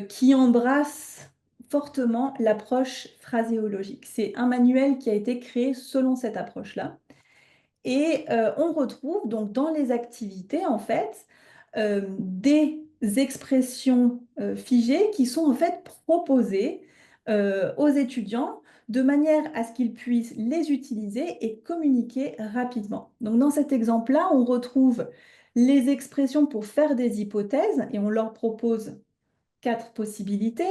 qui embrasse fortement l'approche phraséologique. C'est un manuel qui a été créé selon cette approche-là. Et on retrouve donc dans les activités, en fait, des expressions figées qui sont en fait proposées aux étudiants de manière à ce qu'ils puissent les utiliser et communiquer rapidement. Donc dans cet exemple-là, on retrouve les expressions pour faire des hypothèses et on leur propose 4 possibilités.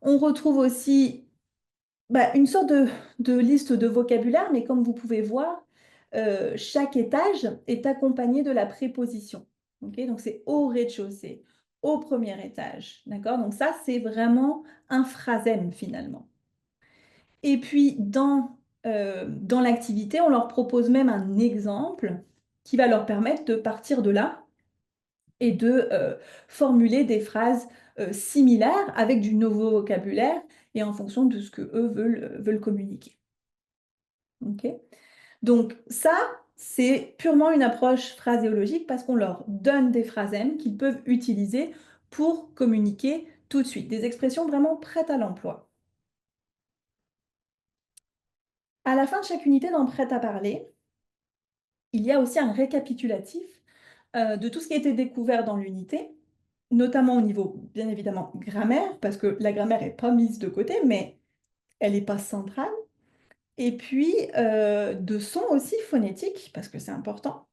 On retrouve aussi une sorte de liste de vocabulaire, mais comme vous pouvez voir, chaque étage est accompagné de la préposition. Ok, donc c'est au rez-de-chaussée, au premier étage. D'accord? Donc ça, c'est vraiment un phrasème finalement. Et puis dans l'activité, on leur propose même un exemple qui va leur permettre de partir de là et de formuler des phrases similaires avec du nouveau vocabulaire et en fonction de ce que eux veulent communiquer. Ok. Donc ça, c'est purement une approche phraséologique parce qu'on leur donne des phrasèmes qu'ils peuvent utiliser pour communiquer tout de suite, des expressions vraiment prêtes à l'emploi. À la fin de chaque unité dans Prêt à parler, il y a aussi un récapitulatif de tout ce qui a été découvert dans l'unité, notamment au niveau, bien évidemment, grammaire, parce que la grammaire n'est pas mise de côté, mais elle n'est pas centrale. Et puis, de sons aussi phonétiques, parce que c'est important.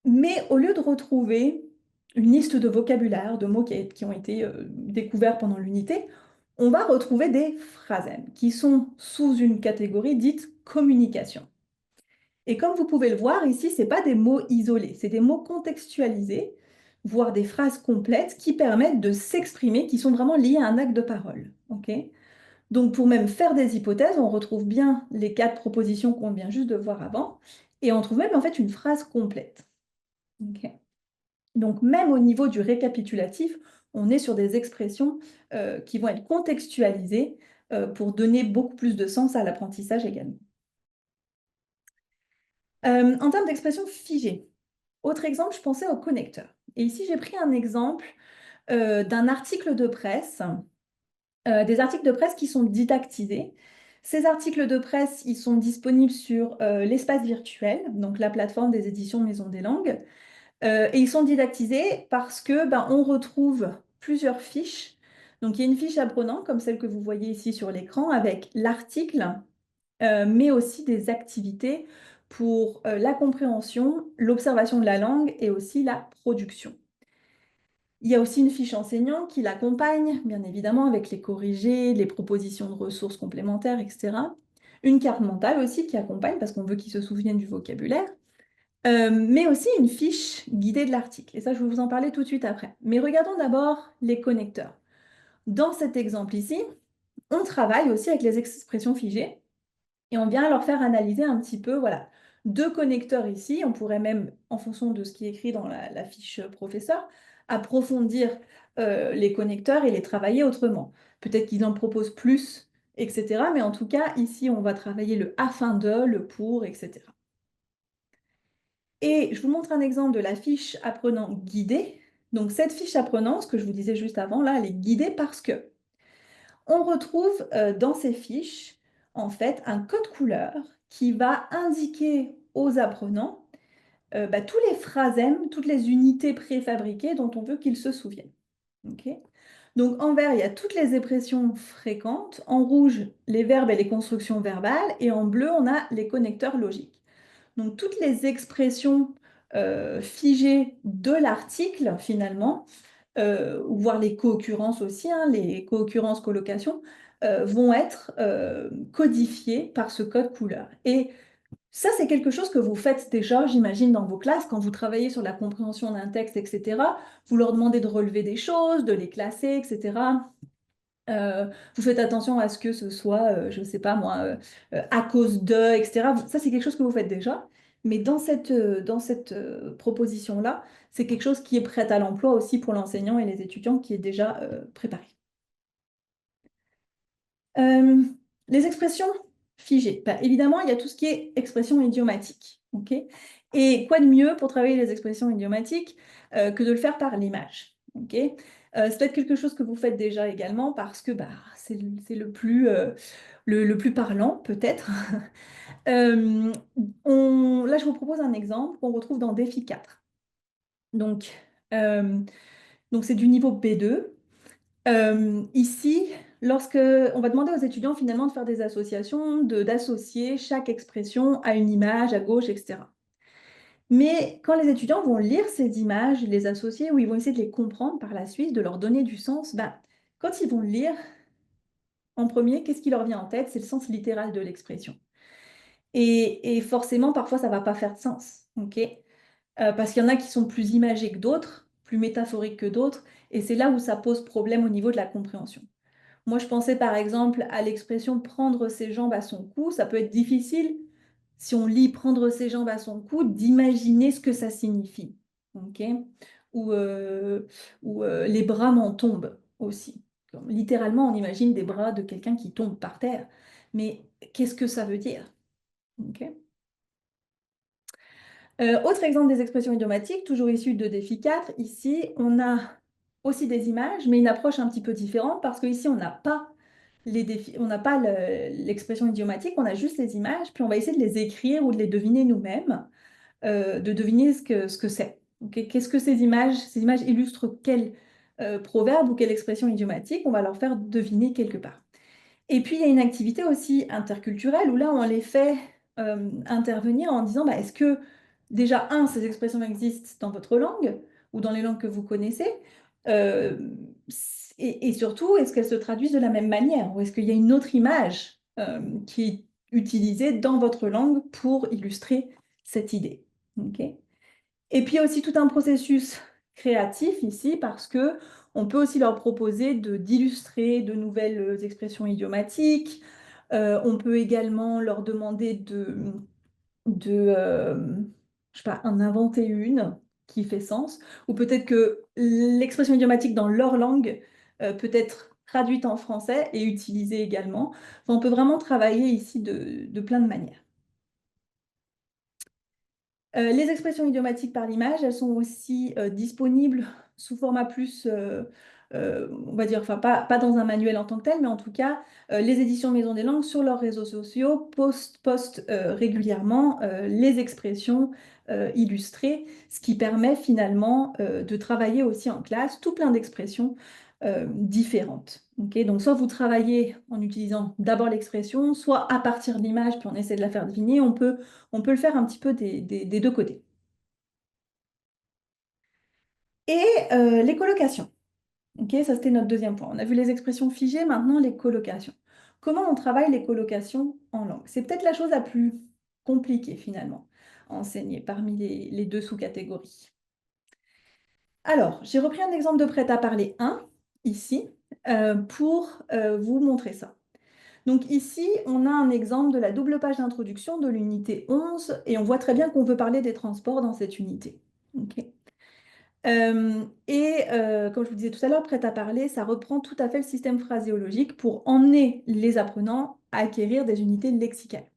Mais au lieu de retrouver une liste de vocabulaire, de mots qui ont été découverts pendant l'unité, on va retrouver des phrasèmes qui sont sous une catégorie dite communication. Et comme vous pouvez le voir ici, ce n'est pas des mots isolés, c'est des mots contextualisés, voire des phrases complètes qui permettent de s'exprimer, qui sont vraiment liées à un acte de parole. Ok. Donc pour même faire des hypothèses, on retrouve bien les 4 propositions qu'on vient juste de voir avant, et on trouve même en fait une phrase complète. Ok. Donc même au niveau du récapitulatif, on est sur des expressions qui vont être contextualisées pour donner beaucoup plus de sens à l'apprentissage également. En termes d'expression figée, autre exemple, je pensais au connecteur. Et ici, j'ai pris un exemple d'un article de presse, des articles de presse qui sont didactisés. Ces articles de presse, ils sont disponibles sur l'espace virtuel, donc la plateforme des éditions Maison des Langues. Et ils sont didactisés parce que on retrouve plusieurs fiches. Donc, il y a une fiche apprenant, comme celle que vous voyez ici sur l'écran, avec l'article, mais aussi des activités pour la compréhension, l'observation de la langue et aussi la production. Il y a aussi une fiche enseignant qui l'accompagne, bien évidemment, avec les corrigés, les propositions de ressources complémentaires, etc. Une carte mentale aussi qui accompagne parce qu'on veut qu'ils se souviennent du vocabulaire. Mais aussi une fiche guidée de l'article. Et ça, je vais vous en parler tout de suite après. Mais regardons d'abord les connecteurs. Dans cet exemple ici, on travaille aussi avec les expressions figées et on vient leur faire analyser un petit peu, voilà, 2 connecteurs ici. On pourrait même, en fonction de ce qui est écrit dans la fiche professeur, approfondir les connecteurs et les travailler autrement. Peut-être qu'ils en proposent plus, etc. Mais en tout cas, ici, on va travailler le afin de, le pour, etc. Et je vous montre un exemple de la fiche apprenant guidée. Donc cette fiche apprenant, ce que je vous disais juste avant, là, elle est guidée parce que on retrouve dans ces fiches, en fait, un code couleur qui va indiquer aux apprenants tous les phrasèmes, toutes les unités préfabriquées dont on veut qu'ils se souviennent. Ok. Donc en vert, il y a toutes les expressions fréquentes, en rouge, les verbes et les constructions verbales, et en bleu, on a les connecteurs logiques. Donc toutes les expressions figées de l'article, finalement, voire les co-occurrences aussi, hein, les co-occurrences, colocations, vont être codifiées par ce code couleur. Et ça, c'est quelque chose que vous faites déjà, j'imagine, dans vos classes, quand vous travaillez sur la compréhension d'un texte, etc. Vous leur demandez de relever des choses, de les classer, etc. Vous faites attention à ce que ce soit, je ne sais pas moi, à cause de, etc. Ça, c'est quelque chose que vous faites déjà. Mais dans cette proposition-là, c'est quelque chose qui est prêt à l'emploi aussi pour l'enseignant et les étudiants, qui est déjà préparé. Euh, les expressions figées. Évidemment, il y a tout ce qui est expression idiomatique. Ok. Et quoi de mieux pour travailler les expressions idiomatiques que de le faire par l'image. Ok. C'est peut-être quelque chose que vous faites déjà également parce que c'est le plus parlant, peut-être. Là, je vous propose un exemple qu'on retrouve dans Défi 4. Donc, Donc c'est du niveau B2. Ici, lorsque on va demander aux étudiants finalement de faire des associations, d'associer chaque expression à une image à gauche, etc. Mais quand les étudiants vont lire ces images, les associer, ou ils vont essayer de les comprendre par la suite, de leur donner du sens, ben, quand ils vont le lire, en premier, qu'est-ce qui leur vient en tête? C'est le sens littéral de l'expression. Et forcément, parfois, ça ne va pas faire de sens. Ok. Parce qu'il y en a qui sont plus imagés que d'autres, plus métaphoriques que d'autres, et c'est là où ça pose problème au niveau de la compréhension. Moi, je pensais par exemple à l'expression prendre ses jambes à son cou. Ça peut être difficile, si on lit prendre ses jambes à son cou, d'imaginer ce que ça signifie. Ok. Ou, les bras m'en tombent aussi. Littéralement, on imagine des bras de quelqu'un qui tombe par terre. Mais qu'est-ce que ça veut dire? Ok. Autre exemple des expressions idiomatiques, toujours issues de défi 4, ici on a aussi des images, mais une approche un petit peu différente parce qu'ici on n'a pas les défis, on n'a pas l'expression idiomatique, on a juste les images, puis on va essayer de les écrire ou de les deviner nous-mêmes, de deviner ce que c'est. Ok. Qu'est-ce que ces images? Ces images illustrent quel proverbe ou quelle expression idiomatique? On va leur faire deviner quelque part. Et puis, il y a une activité aussi interculturelle où là, on les fait intervenir en disant, bah, est-ce que déjà, ces expressions existent dans votre langue ou dans les langues que vous connaissez? Euh, et surtout, est-ce qu'elles se traduisent de la même manière? Ou est-ce qu'il y a une autre image qui est utilisée dans votre langue pour illustrer cette idée? Ok. Et puis, il y a aussi tout un processus créatif ici parce que on peut aussi leur proposer d'illustrer de nouvelles expressions idiomatiques. On peut également leur demander je sais pas, en inventer une qui fait sens, ou peut-être que l'expression idiomatique dans leur langue peut être traduite en français et utilisée également. Enfin, on peut vraiment travailler ici de plein de manières. Les expressions idiomatiques par l'image, elles sont aussi disponibles sous format plus, on va dire, enfin pas dans un manuel en tant que tel, mais en tout cas, les éditions Maison des Langues sur leurs réseaux sociaux postent régulièrement les expressions illustrées, ce qui permet finalement de travailler aussi en classe tout plein d'expressions différentes. Ok. Donc soit vous travaillez en utilisant d'abord l'expression, soit à partir de l'image, puis on essaie de la faire deviner, on peut le faire un petit peu des deux côtés. Et les colocations. Ok, ça, c'était notre deuxième point. On a vu les expressions figées, maintenant les colocations. Comment on travaille les colocations en langue? C'est peut-être la chose la plus compliquée finalement à enseigner parmi les deux sous-catégories. Alors, j'ai repris un exemple de prêt-à-parler 1 ici pour vous montrer ça. Donc ici, on a un exemple de la double page d'introduction de l'unité 11 et on voit très bien qu'on veut parler des transports dans cette unité. Ok. Comme je vous disais tout à l'heure, prêt à parler, ça reprend tout à fait le système phraséologique pour emmener les apprenants à acquérir des unités lexicales.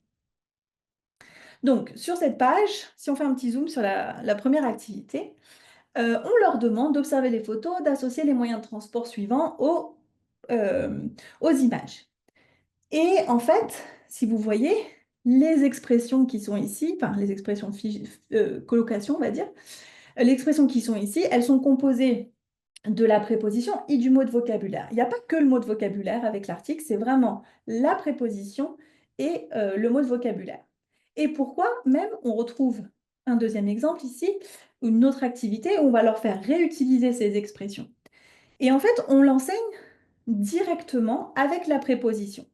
Donc sur cette page, si on fait un petit zoom sur la première activité, on leur demande d'observer les photos, d'associer les moyens de transport suivants aux images. Et en fait, si vous voyez, les expressions qui sont ici, enfin les expressions de colocation, on va dire, les expressions qui sont ici, elles sont composées de la préposition et du mot de vocabulaire. Il n'y a pas que le mot de vocabulaire avec l'article, c'est vraiment la préposition et le mot de vocabulaire. Et pourquoi même on retrouve un deuxième exemple ici, une autre activité où on va leur faire réutiliser ces expressions. Et en fait, on l'enseigne directement avec la préposition.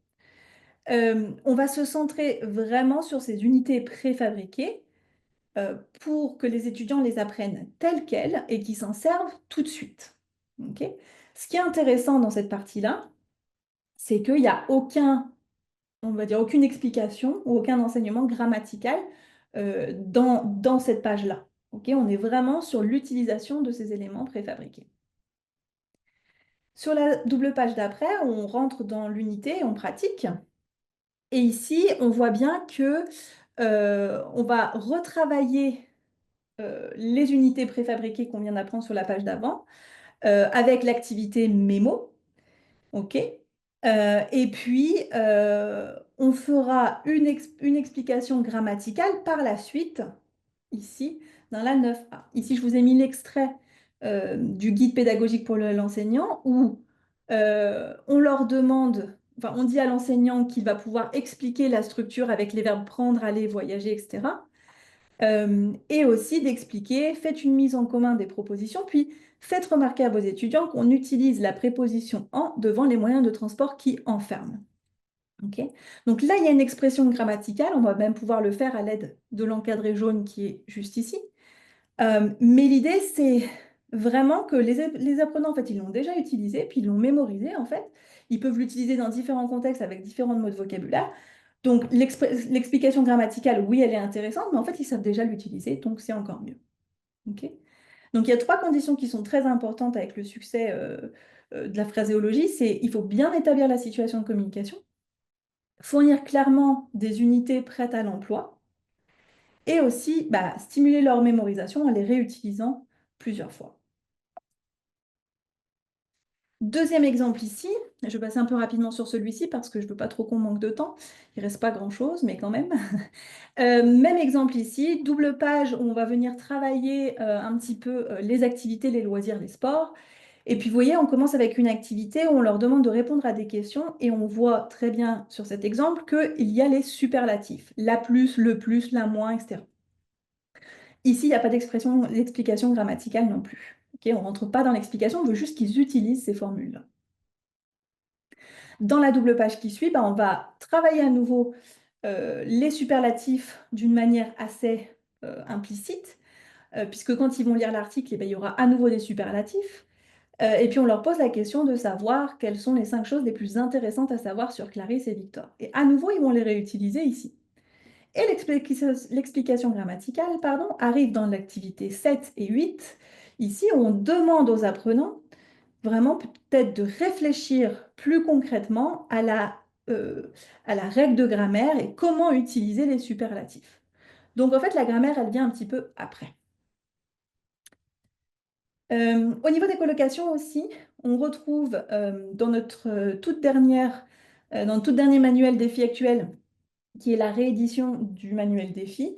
On va se centrer vraiment sur ces unités préfabriquées pour que les étudiants les apprennent telles quelles et qu'ils s'en servent tout de suite. Ok. Ce qui est intéressant dans cette partie-là, c'est qu'il n'y a on va dire, aucune explication ou aucun enseignement grammatical dans cette page-là. Ok. On est vraiment sur l'utilisation de ces éléments préfabriqués. Sur la double page d'après, on rentre dans l'unité et on pratique. Et ici, on voit bien que on va retravailler les unités préfabriquées qu'on vient d'apprendre sur la page d'avant, avec l'activité mémo. OK. Et puis, on fera une explication grammaticale par la suite, ici, dans la 9A. Ici, je vous ai mis l'extrait du guide pédagogique pour l'enseignant, où on leur demande, enfin, on dit à l'enseignant qu'il va pouvoir expliquer la structure avec les verbes prendre, aller, voyager, etc. Et aussi d'expliquer, faites une mise en commun des propositions, puis faites remarquer à vos étudiants qu'on utilise la préposition en devant les moyens de transport qui enferment. Ok. Donc là, il y a une expression grammaticale, on va même pouvoir le faire à l'aide de l'encadré jaune qui est juste ici. Mais l'idée, c'est vraiment que les apprenants, en fait, ils l'ont déjà utilisé, puis ils l'ont mémorisé, en fait. Ils peuvent l'utiliser dans différents contextes avec différents mots de vocabulaire. Donc, l'explication grammaticale, oui, elle est intéressante, mais en fait, ils savent déjà l'utiliser, donc c'est encore mieux. Ok. Donc, il y a trois conditions qui sont très importantes avec le succès de la phraséologie. C'est il faut bien établir la situation de communication, fournir clairement des unités prêtes à l'emploi, et aussi stimuler leur mémorisation en les réutilisant plusieurs fois. Deuxième exemple ici, je vais passer un peu rapidement sur celui-ci parce que je ne veux pas trop qu'on manque de temps. Il ne reste pas grand-chose, mais quand même. Même exemple ici, double page où on va venir travailler un petit peu les activités, les loisirs, les sports. Et puis vous voyez, on commence avec une activité où on leur demande de répondre à des questions et on voit très bien sur cet exemple qu'il y a les superlatifs, la plus, le plus, la moins, etc. Ici, il n'y a pas d'explication grammaticale non plus. Ok, on ne rentre pas dans l'explication, on veut juste qu'ils utilisent ces formules. Dans la double page qui suit, on va travailler à nouveau les superlatifs d'une manière assez implicite, puisque quand ils vont lire l'article, il y aura à nouveau des superlatifs. Et puis on leur pose la question de savoir quelles sont les 5 choses les plus intéressantes à savoir sur Clarisse et Victor. Et à nouveau, ils vont les réutiliser ici. Et l'explication grammaticale, arrive dans l'activité 7 et 8. Ici, on demande aux apprenants vraiment peut-être de réfléchir plus concrètement à la règle de grammaire et comment utiliser les superlatifs. Donc en fait, la grammaire, elle vient un petit peu après. Au niveau des colocations aussi, on retrouve dans notre dans le tout dernier manuel défi actuel, qui est la réédition du manuel défi,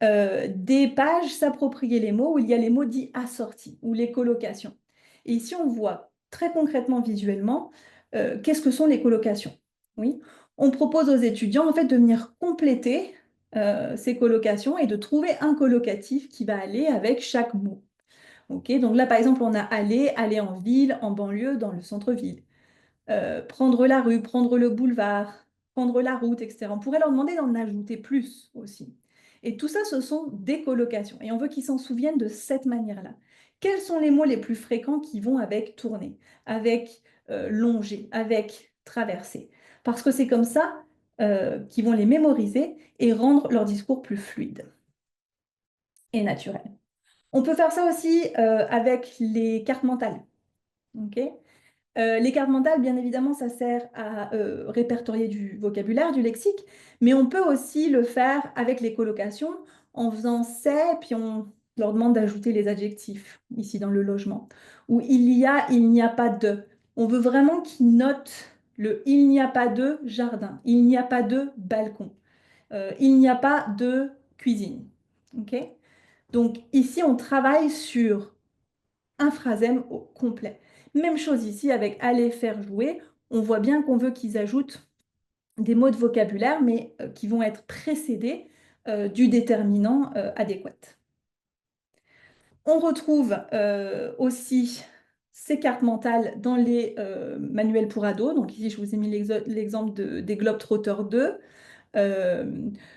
des pages s'approprier les mots où il y a les mots dits assortis ou les colocations. Et ici, on voit très concrètement, visuellement, qu'est-ce que sont les colocations. Oui, on propose aux étudiants en fait de venir compléter ces colocations et de trouver un colocatif qui va aller avec chaque mot. Ok, donc là, par exemple, on a aller, aller en ville, en banlieue, dans le centre-ville. Prendre la rue, prendre le boulevard, prendre la route, etc. On pourrait leur demander d'en ajouter plus aussi. Et tout ça, ce sont des colocations. Et on veut qu'ils s'en souviennent de cette manière-là. Quels sont les mots les plus fréquents qui vont avec tourner, avec longer, avec traverser? Parce que c'est comme ça qu'ils vont les mémoriser et rendre leur discours plus fluide et naturel. On peut faire ça aussi avec les cartes mentales. Ok. Les cartes mentales, bien évidemment, ça sert à répertorier du vocabulaire, du lexique, mais on peut aussi le faire avec les colocations en faisant c'est, puis on leur demande d'ajouter les adjectifs ici dans le logement. Ou il n'y a pas de. On veut vraiment qu'ils notent le il n'y a pas de jardin, il n'y a pas de balcon, il n'y a pas de cuisine. Ok. Donc ici, on travaille sur un phrasème au complet. Même chose ici avec aller faire jouer. On voit bien qu'on veut qu'ils ajoutent des mots de vocabulaire, mais qui vont être précédés du déterminant adéquat. On retrouve aussi ces cartes mentales dans les manuels pour ados. Donc ici, je vous ai mis l'exemple des Globetrotters 2.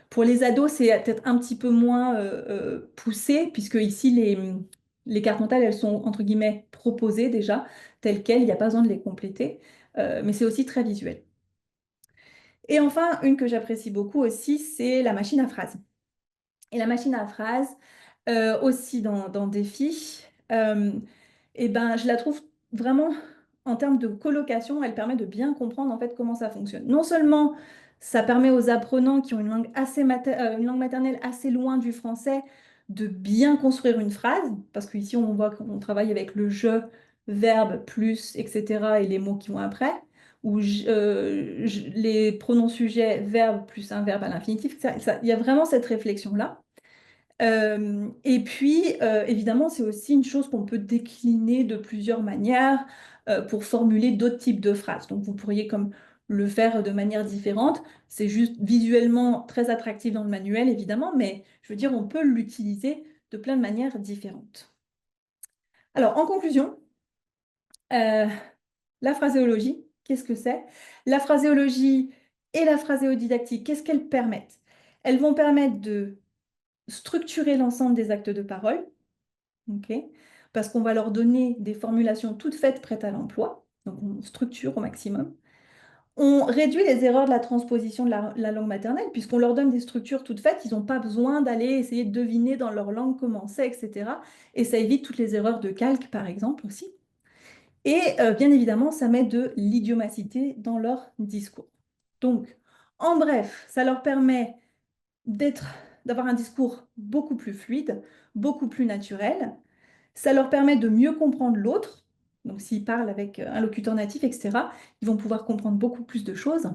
Pour les ados, c'est peut-être un petit peu moins poussé, puisque ici, les cartes mentales, elles sont entre guillemets proposées déjà, telles quelles, il n'y a pas besoin de les compléter, mais c'est aussi très visuel. Et enfin, une que j'apprécie beaucoup aussi, c'est la machine à phrases. Et la machine à phrases, aussi dans Défi, je la trouve vraiment, en termes de colocation, elle permet de bien comprendre en fait comment ça fonctionne. Non seulement ça permet aux apprenants qui ont une langue, une langue maternelle assez loin du français de bien construire une phrase, parce qu'ici on voit qu'on travaille avec le je, verbe, plus, etc. et les mots qui vont après, ou les pronoms sujets, verbe plus un verbe à l'infinitif, il y a vraiment cette réflexion-là. Et puis, évidemment, c'est aussi une chose qu'on peut décliner de plusieurs manières pour formuler d'autres types de phrases. Donc, vous pourriez comme le faire de manière différente. C'est juste visuellement très attractif dans le manuel, évidemment, mais je veux dire, on peut l'utiliser de plein de manières différentes. Alors, en conclusion, euh, la phraséologie, qu'est-ce que c'est? La phraséologie et la phraséodidactique, qu'est-ce qu'elles permettent? Elles vont permettre de structurer l'ensemble des actes de parole, ok, parce qu'on va leur donner des formulations toutes faites, prêtes à l'emploi. Donc, on structure au maximum. On réduit les erreurs de la transposition de la langue maternelle, puisqu'on leur donne des structures toutes faites. Ils n'ont pas besoin d'aller essayer de deviner dans leur langue comment c'est, etc. Et ça évite toutes les erreurs de calque, par exemple, aussi. Et bien évidemment, ça met de l'idiomacité dans leur discours. Donc, en bref, ça leur permet d'avoir un discours beaucoup plus fluide, beaucoup plus naturel. Ça leur permet de mieux comprendre l'autre. Donc, s'ils parlent avec un locuteur natif, etc., ils vont pouvoir comprendre beaucoup plus de choses.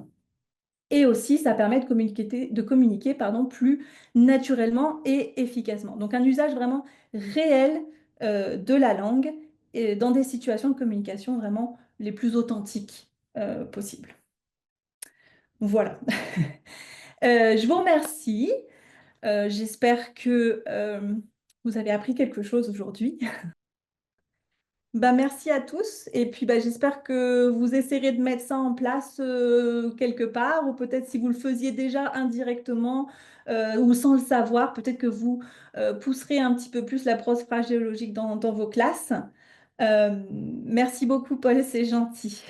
Et aussi, ça permet de communiquer pardon, plus naturellement et efficacement. Donc, un usage vraiment réel de la langue et dans des situations de communication vraiment les plus authentiques possibles. Voilà. Je vous remercie. J'espère que vous avez appris quelque chose aujourd'hui. Bah, merci à tous et puis bah, j'espère que vous essaierez de mettre ça en place quelque part ou peut-être si vous le faisiez déjà indirectement ou sans le savoir, peut-être que vous pousserez un petit peu plus la prose phraséologique dans vos classes. Merci beaucoup Paul, c'est gentil.